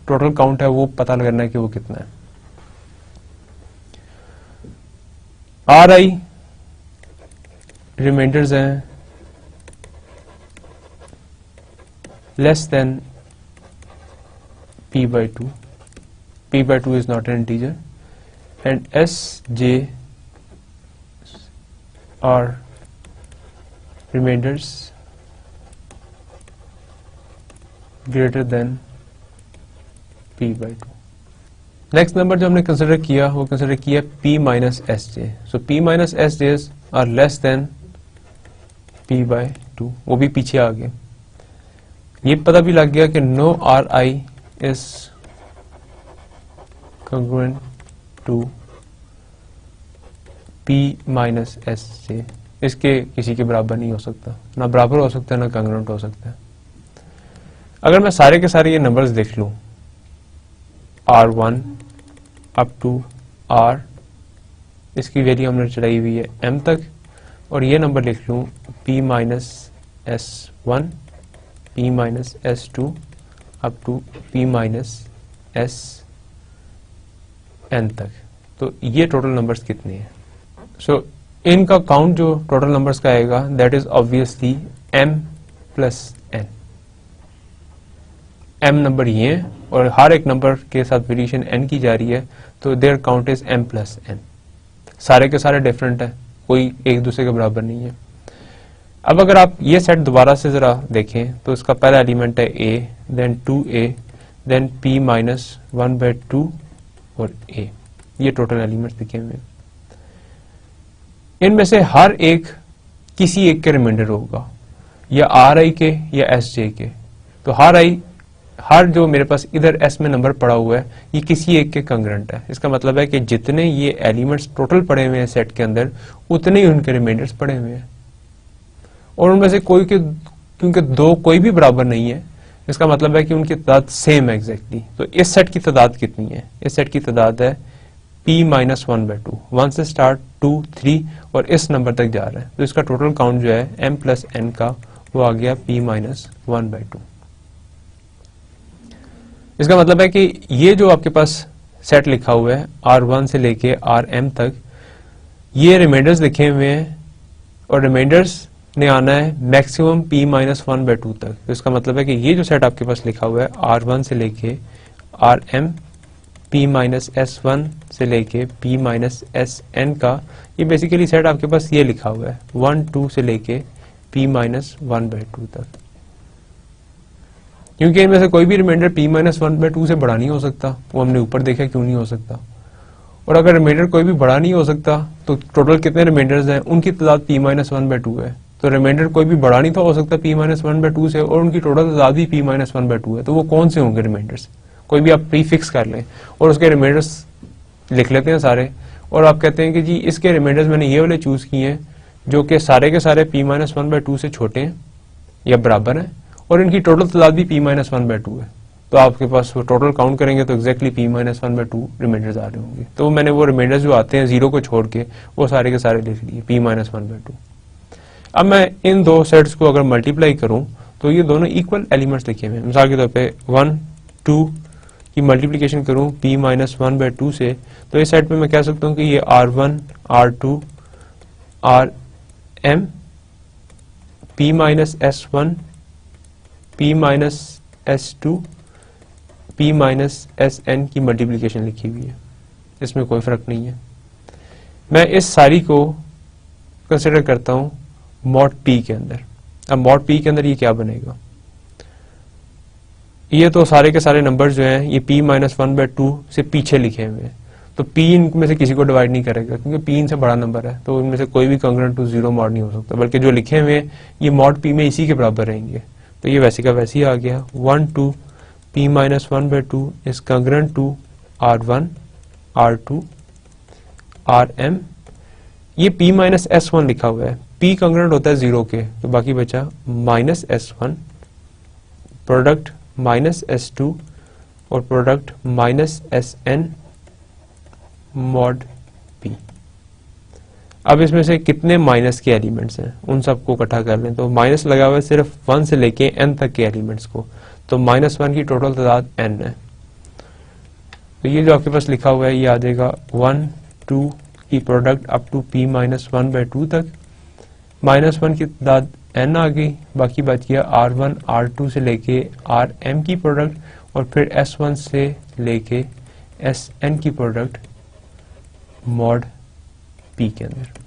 टोटल काउंट है वो पता करना है कि वो कितना है। RI रिमाइंडर्स हैं less than p/2, p/2 is not an integer, and SJ are remainders greater than p/2। Next number जो हमने कंसिडर किया वो कंसिडर किया p-SJ। So p-SJs are less than p/2, वो भी पीछे आ गए। ये पता भी लग गया कि no RI is congruent to p-SJ। इसके किसी के बराबर नहीं हो सकता, ना बराबर हो सकता है ना congruent हो सकता है। अगर मैं सारे के सारे ये नंबर्स देख लूं, R1 अप टू R, इसकी वैल्यू हमने चढ़ाई हुई है M तक, और ये नंबर लिख लूं p-S1, p-S2 up to p-SN तक, तो ये टोटल नंबर्स कितने हैं? सो इनका काउंट जो टोटल नंबर्स का आएगा that is obviously M plus N। M number ये है और हर एक नंबर के साथ वेरिएशन N की जा रही है, तो there count is M plus N। सारे के सारे डिफरेंट है, कोई एक दूसरे के बराबर नहीं है। अब अगर आप ये सेट दोबारा से जरा देखें तो इसका पहला एलिमेंट है A, then 2A, then p-1/2 और A। ये टोटल एलिमेंट्स लिखे हुए हैं। इनमें से हर एक किसी एक के रिमाइंडर होगा, या RI के या SJ के। तो हर जो मेरे पास इधर S में नंबर पड़ा हुआ है ये किसी एक के कंग्रेंट है। इसका मतलब है कि जितने ये एलिमेंट्स टोटल पड़े हुए हैं सेट के अंदर उतने ही उनके रिमाइंडर्स पड़े हुए हैं, और उनमें से कोई के क्योंकि दो कोई भी बराबर नहीं है, इसका मतलब है कि उनकी तादाद सेम है एग्जैक्टली। तो इस सेट की तादाद कितनी है? इस सेट की तादाद है p-1/2, 1 से स्टार्ट 2 3 और इस नंबर तक जा रहा है। तो इसका टोटल काउंट जो है M प्लस N का वो आ गया p-1/2। इसका मतलब है कि ये जो आपके पास सेट लिखा हुआ है R1 से लेके RM तक, ये रिमाइंडर्स लिखे हुए हैं, और रिमाइंडर्स ने आना है मैक्सिमम p माइनस 1/2 तक। तो इसका मतलब है कि ये जो सेट आपके पास लिखा हुआ है R1 से लेके Rm p माइनस S1 से लेके p माइनस Sn का, ये बेसिकली सेट आपके पास ये लिखा हुआ है 1 2 से लेके p माइनस 1/2 तक, क्योंकि इनमें से कोई भी रिमाइंडर p माइनस 1/2 से बड़ा नहीं हो सकता। वो हमने ऊपर देखा क्यों नहीं हो सकता। और अगर रिमाइंडर कोई भी बड़ा नहीं हो सकता तो टोटल कितने रिमाइंडर्स हैं, उनकी तादाद p माइनस 1/2 है। तो रिमाइंडर कोई भी बड़ा नहीं था हो सकता p माइनस 1/2 से, और उनकी टोटल तादाद भी p माइनस 1/2 है। तो वो कौन से होंगे रिमाइंडर्स, कोई भी आप प्री फिक्स कर लें और उसके रिमाइंडर्स लिख लेते हैं सारे, और आप कहते हैं कि जी इसके रिमाइंडर्स मैंने ये वाले चूज किए हैं जो कि सारे के सारे p माइनस 1/2 से छोटे हैं या बराबर हैं, और इनकी टोटल तादाद भी p माइनस 1/2 है। तो आपके पास वो टोटल काउंट करेंगे तो एग्जैक्टली p माइनस 1/2 रिमाइंडर्स आ रहे होंगे। तो मैंने वो रिमाइंडर्स जो आते हैं जीरो को छोड़ के वो सारे के सारे लिख लिए p माइनस 1/2। अब मैं इन दो सेट्स को अगर मल्टीप्लाई करूं तो ये दोनों इक्वल एलिमेंट्स लिखे हुए हैं। मिसाल के तौर पे 1 2 की मल्टीप्लिकेशन करूं p माइनस 1/2 से, तो इस सेट में मैं कह सकता हूं कि ये R1 R2 Rm p minus S1 p minus S2 p minus Sn की मल्टीप्लिकेशन लिखी हुई है, इसमें कोई फर्क नहीं है। मैं इस सारी को कंसिडर करता हूं मॉड p के अंदर। अब मॉड p के अंदर ये क्या बनेगा, ये तो सारे के सारे नंबर्स जो हैं ये p माइनस 1/2 से पीछे लिखे हुए हैं, तो p इनमें से किसी को डिवाइड नहीं करेगा क्योंकि p इनसे बड़ा नंबर है, तो इनमें से कोई भी कांग्रुएंट टू 0 मॉड नहीं हो सकता, बल्कि जो लिखे हुए हैं ये मॉड p में इसी के बराबर रहेंगे। तो ये वैसे का वैसे ही आ गया 1 2 p minus 1/2 is congruent to R1 R2 Rm। ये p माइनस S1 लिखा हुआ है, p कांग्रुएंट होता है 0 के, तो बाकी बचा minus S1 product minus S2 और product minus Sn mod p। अब इसमें से कितने माइनस के एलिमेंट्स हैं उन सबको इकट्ठा कर लें, तो माइनस लगा हुआ है सिर्फ 1 से लेके n तक के एलिमेंट्स को, तो -1 की टोटल तादाद n है। तो ये जो आपके पास लिखा हुआ है ये आ जाएगा 1 2 की product up to p minus 1/2 तक, -1 की तादाद n आ गई, बाकी बच गया R1 R2 से लेके Rm की प्रोडक्ट और फिर S1 से लेके Sn की प्रोडक्ट मॉड p के अंदर।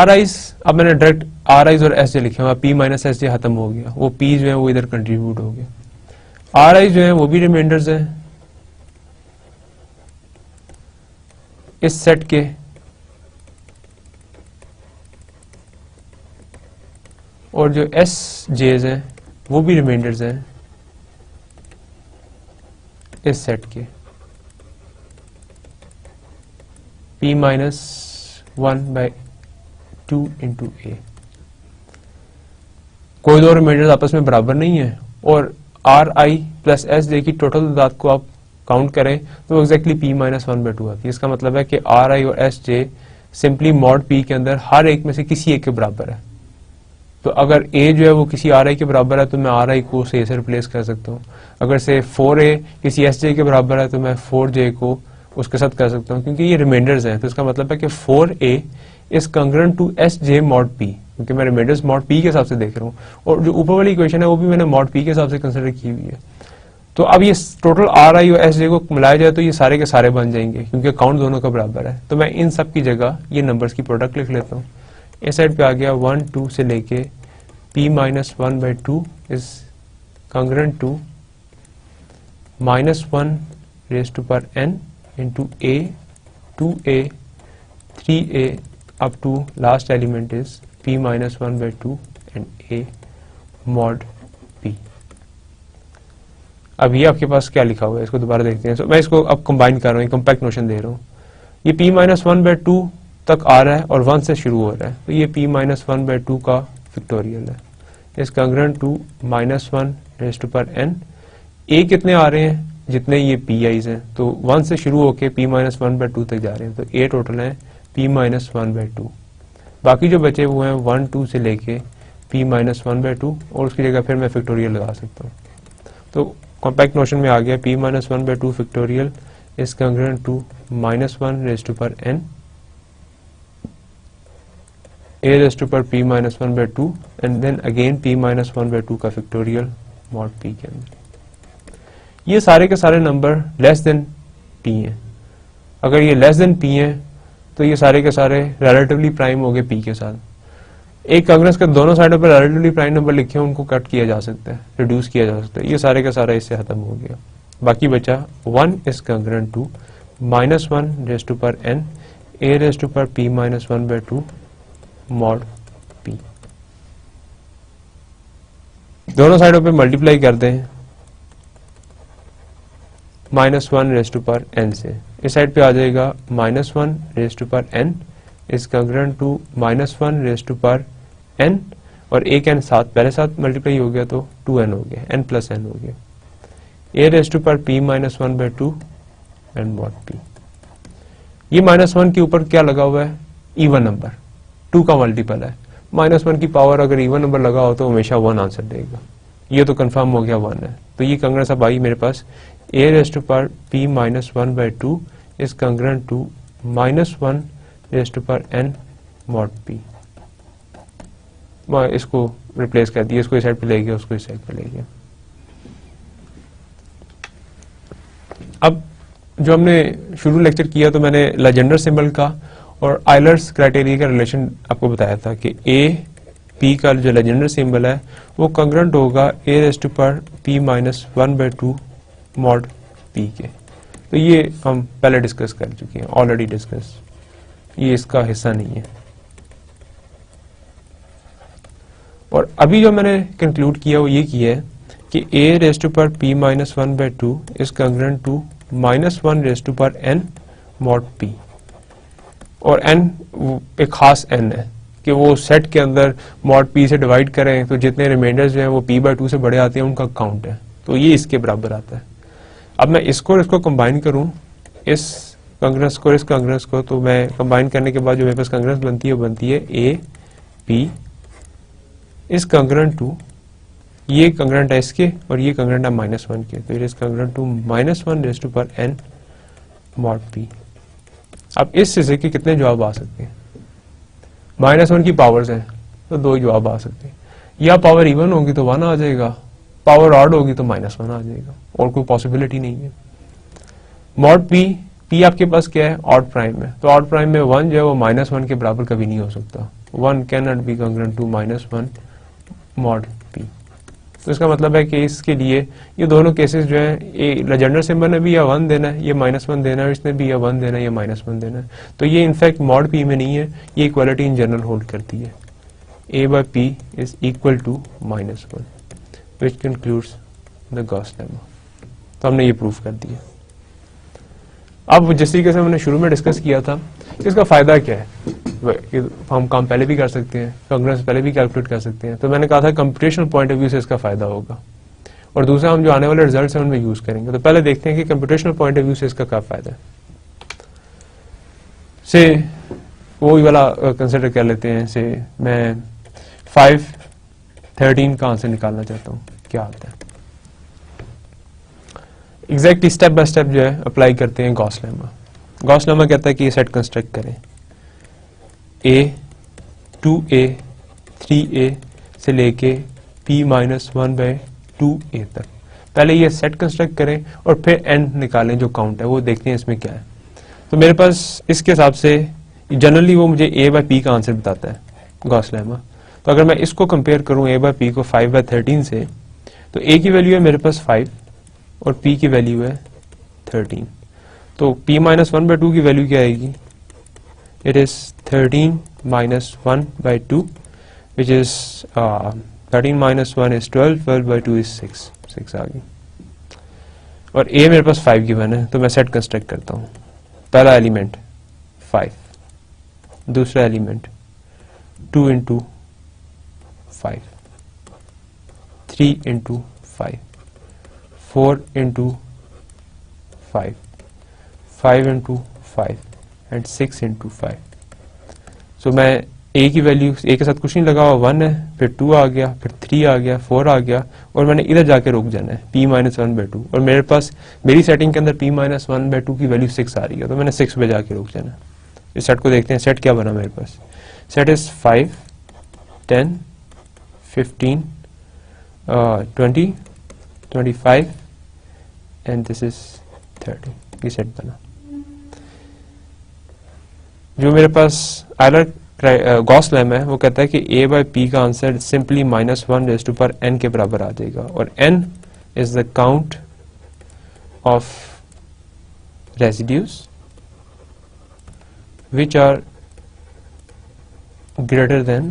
Ri's, अब मैंने डायरेक्ट Ri's और Sj लिखे हुआ, p माइनस Sj खत्म हो गया, वो p जो है वो इधर कंट्रीब्यूट हो गया। Ri's जो है वो भी रिमाइंडर्स हैं इस सेट के, और जो Sj's हैं वो भी रिमाइंडर्स हैं इस सेट के p माइनस 1/2 इंटू a। कोई दो रिमाइंडर्स आपस में बराबर नहीं है, और Ri प्लस Sj की टोटल तादाद को आप काउंट करें तो एग्जैक्टली p माइनस 1/2 आती है। इसका मतलब है कि Ri और Sj सिंपली मॉड p के अंदर हर एक में से किसी एक के बराबर है। तो अगर a जो है वो किसी Ri के बराबर है तो मैं Ri को से रिप्लेस कर सकता हूँ, अगर से 4a किसी Sj के बराबर है तो मैं 4j को उसके साथ कर सकता हूँ, क्योंकि ये रिमाइंडर्स हैं। तो इसका मतलब है कि 4a is congruent to Sj mod p, क्योंकि मैं रिमाइंडर्स मॉड p के हिसाब से देख रहा हूँ, और जो ऊपर वाली इक्वेशन है वो भी मैंने मॉड p के हिसाब से कंसिडर की हुई है। तो अब ये टोटल Ri और Sj को मिलाया जाए तो ये सारे के सारे बन जाएंगे, क्योंकि काउंट दोनों का बराबर है। तो मैं इन सब की जगह ये नंबर्स की प्रोडक्ट लिख लेता हूँ। इस साइड पे आ गया 1 2 से लेके p minus 1/2 is congruent to -1 raise to power n into a 2a 3a up to last element is p minus 1/2 and a mod p। अब ये आपके पास क्या लिखा हुआ है इसको दोबारा देखते हैं। मैं इसको अब कंबाइन कर रहा हूँ, कंपैक्ट नोशन दे रहा हूँ। ये p माइनस 1/2 तक आ रहा है और 1 से शुरू हो रहा है, तो ये p माइनस 1/2 का फैक्टोरियल है, is congruent to -1 raise to power n। a कितने आ रहे हैं जितने ये pi's हैं, तो 1 से शुरू होके p माइनस 1/2 तक जा रहे हैं, तो a टोटल है p माइनस 1/2। बाकी जो बचे वो हैं 1 2 से लेके p माइनस 1/2, और उसकी जगह फिर मैं फैक्टोरियल लगा सकता हूँ। तो कॉम्पैक्ट नोशन में आ गया p minus 1/2 factorial is congruent to -1 raise to power n a raise to power p minus 1/2 and then again p minus 1/2 का फैक्टोरियल मॉड p के अंदर। ये सारे के सारे नंबर लेस देन p हैं। अगर ये लेस देन p हैं तो ये सारे के सारे रिलेटिवली प्राइम हो गए p के साथ। एक कांग्रेस के दोनों साइडों पर रिलेटिवली प्राइम नंबर लिखे हैं, उनको कट किया जा सकता है, रिड्यूस किया जा सकता है। ये सारे का सारा इससे खत्म हो गया। बाकी बचा 1 is congruent to minus 1 raise to power n a raise to power p minus 1/2 mod p। दोनों साइडों पे मल्टीप्लाई कर दें minus 1 raise to power n से। इस साइड पे आ जाएगा minus 1 raise to power n is congruent to minus 1 raise to power n, और एक n साथ पहले साथ मल्टीप्लाई हो गया तो 2n हो गया, n प्लस n हो गया। a raise to power p minus 1/2 and mod p। ये माइनस 1 के ऊपर क्या लगा हुआ है? इवन नंबर, 2 का मल्टीपल है। माइनस 1 की पावर अगर इवन नंबर लगा हो तो हमेशा 1 आंसर देगा। ये तो कंफर्म हो गया 1 है। तो ये कांग्रेंस अब आई मेरे पास a raise to power p minus 1/2 is congruent to minus 1 raise to power n mod p। इसको रिप्लेस कर दिया, इसको इस साइड पे ले गया, उसको इस साइड पे ले गया। अब जो हमने शुरू लेक्चर किया तो मैंने लेजेंडर सिंबल का और आइलर्स क्राइटेरिया का रिलेशन आपको बताया था कि ए पी का जो लेजेंडर सिंबल है वो कांग्रेंट होगा a raise to power p minus 1/2 mod p के। तो ये हम पहले डिस्कस कर चुके हैं, ऑलरेडी डिस्कस, ये इसका हिस्सा नहीं है। और अभी जो मैंने कंक्लूड किया वो ये किया है कि a raise to power p minus 1/2 is congruent to minus 1 raise to power n mod p। और n एक खास n है कि वो सेट के अंदर मॉड p से डिवाइड करें तो जितने रिमाइंडर्स जो हैं वो p/2 से बड़े आते हैं, उनका काउंट है। तो ये इसके बराबर आता है। अब मैं इसको और इसको कंबाइन करूं, इस कांग्रेंस को, इस कांग्रेंस को, तो मैं कंबाइन करने के बाद जो मेरे पास कांग्रेंस बनती है वो बनती है a p is congruent to, ये कांग्रेंट है इसके और ये कांग्रेंट है माइनस 1 के। तो it is congruent to minus 1 raise to power n mod p। अब इस हिस्से के कितने जवाब आ सकते हैं? माइनस 1 की पावर्स हैं तो 2 जवाब आ सकते हैं। या पावर इवन होगी तो 1 आ जाएगा, पावर ऑड होगी तो माइनस 1 आ जाएगा, और कोई पॉसिबिलिटी नहीं है। मॉड p, p आपके पास क्या है? ऑड प्राइम है। तो ऑड प्राइम में 1 जो है वो माइनस 1 के बराबर कभी नहीं हो सकता। 1 can not be congruent to minus 1 mod p। तो इसका मतलब है कि इसके लिए ये दोनों केसेस जो है, ये लेजेंडर सिंबल ने भी या 1 देना है, ये माइनस 1 देना है, इसने भी या 1 देना है या माइनस 1 देना है। तो ये इनफैक्ट मॉड p में नहीं है, ये इक्वालिटी इन जनरल होल्ड करती है। a by p is equal to minus 1 which concludes the Gauss lemma. तो हमने ये प्रूफ कर दिया। अब जिस तरीके से हमने शुरू में डिस्कस किया था, इसका फायदा क्या है? हम काम पहले भी कर सकते हैं, कांग्रेंस पहले भी कैलकुलेट कर सकते हैं। तो मैंने कहा था कंप्यूटेशनल पॉइंट ऑफ व्यू से इसका फायदा होगा, और दूसरा हम जो आने वाले रिजल्ट्स हैं उनमें यूज करेंगे। तो पहले देखते हैं कि कंप्यूटेशनल पॉइंट ऑफ व्यू से इसका क्या फायदा है। से वो वाला कंसिडर कर लेते हैं। से मैं 5/13 का आंसर निकालना चाहता हूँ, क्या आता है? एग्जैक्टली स्टेप बाय स्टेप जो है अप्लाई करते हैं गॉस लेमा। गॉस लेमा कहता है कि ये सेट कंस्ट्रक्ट करें a 2a 3a से लेके p माइनस 1/2a तक। पहले ये सेट कंस्ट्रक्ट करें और फिर n निकालें जो काउंट है, वो देखते हैं इसमें क्या है। तो मेरे पास इसके हिसाब से जनरली वो मुझे a by p का आंसर बताता है गॉस लेमा। तो अगर मैं इसको कंपेयर करूं a by p को 5/13 से, तो a की वैल्यू है मेरे पास 5 और p की वैल्यू है 13। तो p माइनस 1/2 की वैल्यू क्या आएगी? It is 13 minus 1/2 which is 13 minus 1 is 12, 12/2 is 6, 6 आ गई। और a मेरे पास 5 गिवन है, तो मैं सेट कंस्ट्रक्ट करता हूँ। पहला एलिमेंट 5, दूसरा element 2 into 5, 3 into 5, 4 into 5, 5 into 5 and 6 into 5। सो मैं a की वैल्यू, a के साथ कुछ नहीं लगा हुआ, 1 है, फिर 2 आ गया, फिर 3 आ गया, 4 आ गया, और मैंने इधर जाके रुक जाना है p माइनस 1/2। और मेरे पास मेरी सेटिंग के अंदर p माइनस 1/2 की वैल्यू 6 आ रही है, तो मैंने 6 पे जाके रुक जाना है। इस सेट को देखते हैं, सेट क्या बना मेरे पास? set is 5, 10, 15, 20, 25 and this is 30. ये सेट बना. जो मेरे पास आयलर गॉस लेम है वो कहता है कि a by p का answer simply -1 raise to power n के बराबर आ जाएगा और n is the count of residues which are greater than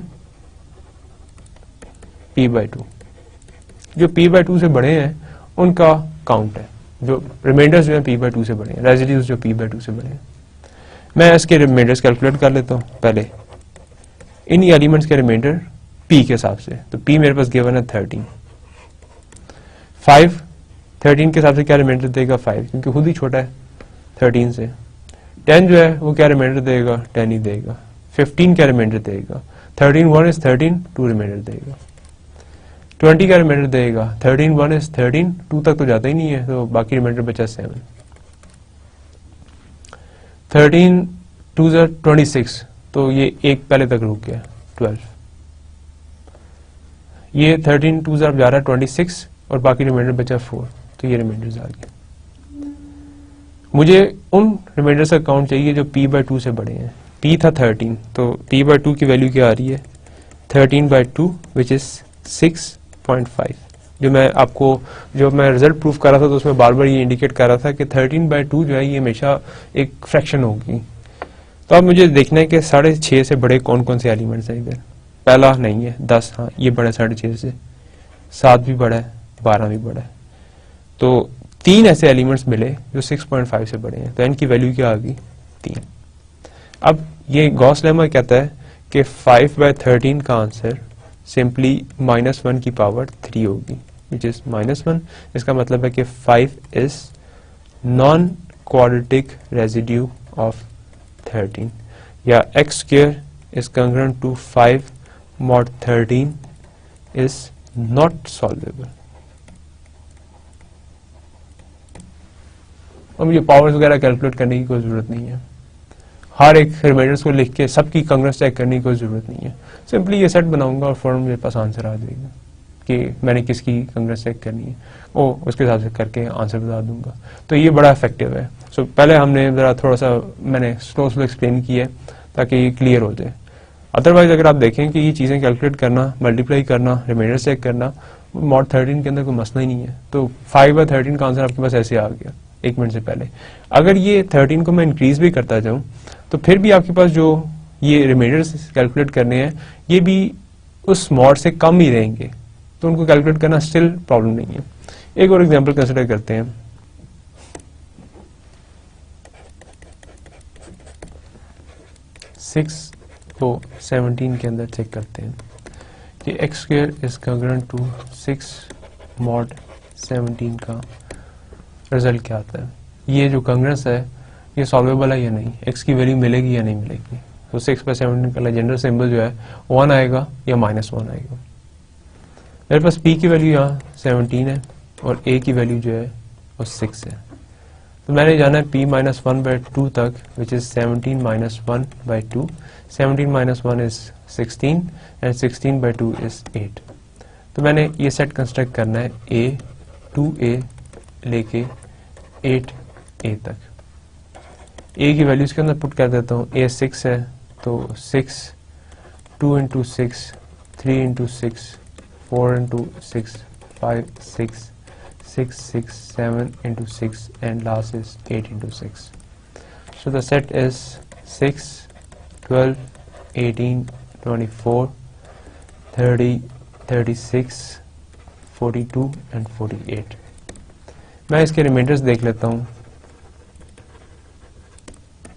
p by 2. जो p by 2 से बड़े हैं उनका काउंट है, जो रिमाइंडर्स जो हैं p by 2 से बड़े हैं, रेसिड्यूज जो p by 2 से बड़े हैं. मैं इसके रिमाइंडर्स कैलकुलेट कर लेता हूँ पहले इन एलिमेंट्स के रिमाइंडर p के हिसाब से. तो p मेरे पास गिवन है 13. 5 13 के हिसाब से क्या रिमाइंडर देगा 5 क्योंकि खुद ही छोटा है 13 से. 10 जो है वो क्या रिमाइंडर देगा 10 ही देगा. 15 क्या रिमाइंडर देगा 13 1 is 13 2 रिमाइंडर देगा. 20 का रिमाइंडर देगा 13 1 is 13 2 तक तो जाता ही नहीं है तो बाकी रिमाइंडर बचा 7. 13 2 is 26 तो ये एक पहले तक रुक गया 12. ये 13 2 से जा रहा है 26 और बाकी रिमाइंडर बचा 4 तो ये रिमाइंडर्स आ गए. मुझे उन रिमाइंडर्स का काउंट चाहिए जो p by 2 से बड़े हैं. p था 13 तो p by 2 की वैल्यू क्या आ रही है 13 by 2 which is 6.5. जो मैं रिजल्ट प्रूफ कर रहा था तो उसमें बार बार ये इंडिकेट कर रहा था कि 13 by 2 जो है ये हमेशा एक फ्रैक्शन होगी. तो अब मुझे देखना है कि 6.5 से बड़े कौन कौन से एलिमेंट्स हैं. इधर पहला नहीं है 10, हाँ ये बड़ा है 6.5 से. 7 भी बड़ा है, 12 भी बड़ा है. तो 3 ऐसे एलिमेंट्स मिले जो 6.5 से बड़े हैं तो n की वैल्यू क्या आ गई 3. अब ये गॉस लेमा कहता है कि 5 by 13 का आंसर सिंपली -1 की पावर 3 होगी विच इज -1. इसका मतलब है कि 5 is non quadratic residue of 13 या x square is congruent to 5 mod 13 is not solvable. अब ये पावर्स वगैरह कैलकुलेट करने की कोई जरूरत नहीं है. हर एक रिमाइंडर्स को लिख के सबकी कंग्रेस चेक करने की कोई जरूरत नहीं है. सिंपली ये सेट बनाऊंगा और फौरन मेरे पास आंसर आ जाएगा कि मैंने किसकी कंग्रेस चेक करनी है. उसके हिसाब से करके आंसर बता दूंगा. तो ये बड़ा इफेक्टिव है. सो पहले हमने जरा थोड़ा सा मैंने स्लो एक्सप्लेन किया है ताकि ये क्लियर हो जाए. अदरवाइज अगर आप देखें कि ये चीज़ें कैलकुलेट करना, मल्टीप्लाई करना, रिमाइंडर चेक करना मॉड 13 के अंदर कोई मसला ही नहीं है. तो 5 by 13 का आंसर आपके पास ऐसे आ गया 1 मिनट से पहले. अगर ये 13 को मैं इंक्रीज भी करता जाऊं तो फिर भी आपके पास जो ये रिमाइंडर्स कैलकुलेट करने हैं ये भी उस मॉड से कम ही रहेंगे तो उनको कैलकुलेट करना स्टिल प्रॉब्लम नहीं है. एक और एग्जांपल कंसिडर करते हैं. सिक्स को 17 के अंदर चेक करते हैं कि x square is congruent to 6 mod 17 का रिजल्ट क्या आता है. ये जो कॉन्ग्रुएंस है ये सॉल्वेबल है या नहीं, x की वैल्यू मिलेगी या नहीं मिलेगी. तो 6 by 17 का लेजेंडर सिंबल जो है 1 आएगा या -1 आएगा. मेरे पास p की वैल्यू यहाँ 17 है और a की वैल्यू जो है वो 6 है. तो मैंने जाना है p -1 by 2 तक which is 17 -1 by 2. 17 -1 is 16 and 16 by 2 is 8. तो मैंने ये सेट कंस्ट्रक्ट करना है a 2a लेके 8a तक. a की वैल्यूज के अंदर पुट कर देता हूँ. a 6 है तो 6 2 into 6 3 into 6 4 into 6 5 6 6 6 7 into 6 and last is 8 into 6. So the set is 6 12 18 24 30 36 42 and 48. मैं इसके रिमाइंडर्स देख लेता हूँ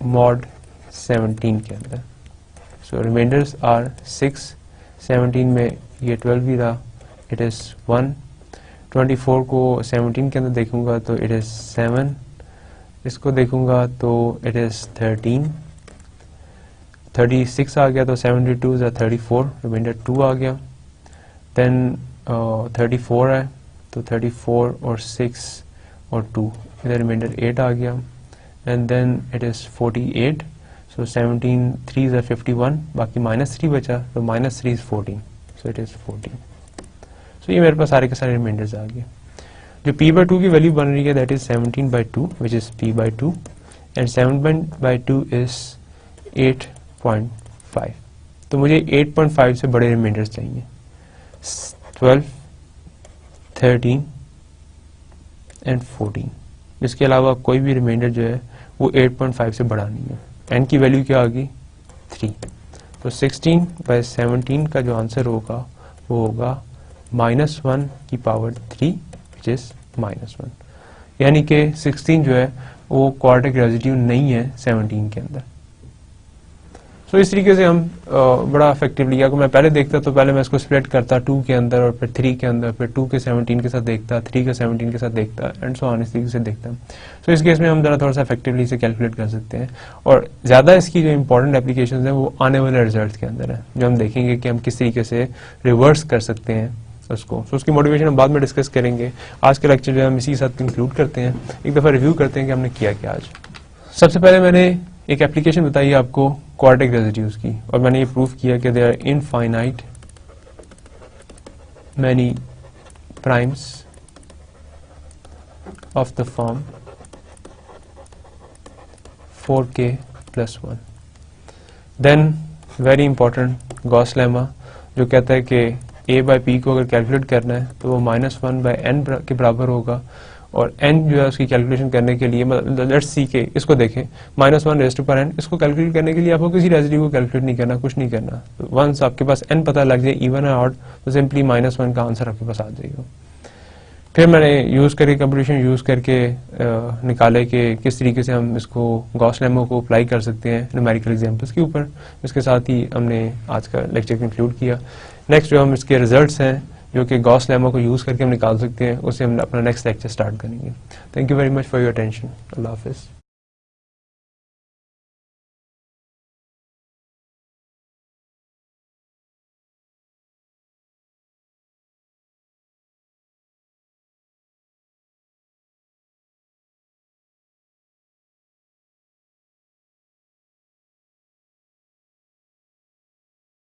मॉड 17 के अंदर. सो रिमाइंडर्स आर 6 17 में ये 12 भी था इट इज 1. 24 को 17 के अंदर देखूंगा तो इट इज 7. इसको देखूंगा तो इट इज 13. 36 आ गया तो 72 is 34 रिमाइंडर 2 आ गया. देन 34 है तो 34 और 6 और 2 इधर रिमाइंडर 8 आ गया. And then it is 48. So 17 3 are 51, बाकी -3 बचा, तो -3 is 14, so it is 14. So ये मेरे पास सारे के सारे रिमाइंडर्स आ गए. जो p/2 की वैल्यू बन रही है that is 17/2 which is p/2 and 7/2 is 8.5. तो मुझे 8.5 से बड़े रिमाइंडर्स चाहिए. 12, 13 and 14. इसके अलावा कोई भी रिमाइंडर जो है वो 8.5 से बड़ा नहीं है. n की वैल्यू क्या आ गई 3. तो 16/17 का जो आंसर होगा वो होगा -1/3 which is -1. यानी कि 16 जो है वो क्वाड्रेटिक रेसिड्यू नहीं है 17 के अंदर. सो इस तरीके से हम बड़ा इफेक्टिवली, अगर मैं पहले देखता तो पहले मैं इसको स्प्लिट करता 2 के अंदर और फिर 3 के अंदर, फिर 2 के 17 के साथ देखता, 3 के 17 के साथ देखता एंड सो ऑन, इस तरीके से देखता. सो इस केस में हम जरा थोड़ा सा इफेक्टिवली इसे कैलकुलेट कर सकते हैं. और ज़्यादा इसकी जो इंपॉर्टेंट एप्लीकेशन है वो आने वाले रिजल्ट के अंदर है, जो हम देखेंगे कि हम किस तरीके से रिवर्स कर सकते हैं उसको. सो उसकी मोटिवेशन हम बाद में डिस्कस करेंगे. आज का लेक्चर जो हम इसी के साथ कंक्लूड करते हैं. एक दफ़ा रिव्यू करते हैं कि हमने किया क्या आज. सबसे पहले मैंने एक एप्लीकेशन बताई आपको क्वाड्रेटिक रेसिड्यूज की, और मैंने ये प्रूव किया कि there are infinite many primes of the form 4k+1. Then very important Gauss lemma जो कहता है कि a/p को अगर कैलकुलेट करना है तो वो -1/n के बराबर होगा, और n जो है उसकी कैलकुलेशन करने के लिए, मतलब लेट्स सी के इसको देखें, -1n, इसको कैलकुलेट करने के लिए आपको किसी रेसिड्यू को कैलकुलेट नहीं करना, कुछ नहीं करना. वंस आपके पास n पता लग जाए इवन और ऑड, तो सिंपली -1 का आंसर आपके पास आ जाएगा. फिर मैंने यूज करके कंप्यूटेशन यूज करके निकाले कि किस तरीके से हम इसको गॉस लेमा को अप्लाई कर सकते हैं न्यूमेरिकल एग्जांपल्स के ऊपर. इसके साथ ही हमने आज का लेक्चर कंक्लूड किया. नेक्स्ट जो हम इसके रिजल्ट्स हैं जो कि गॉस लेमा को यूज करके हम निकाल सकते हैं, उसे हम अपना नेक्स्ट लेक्चर स्टार्ट करेंगे. Thank you very much for your attention. अल्लाह हाफिज़.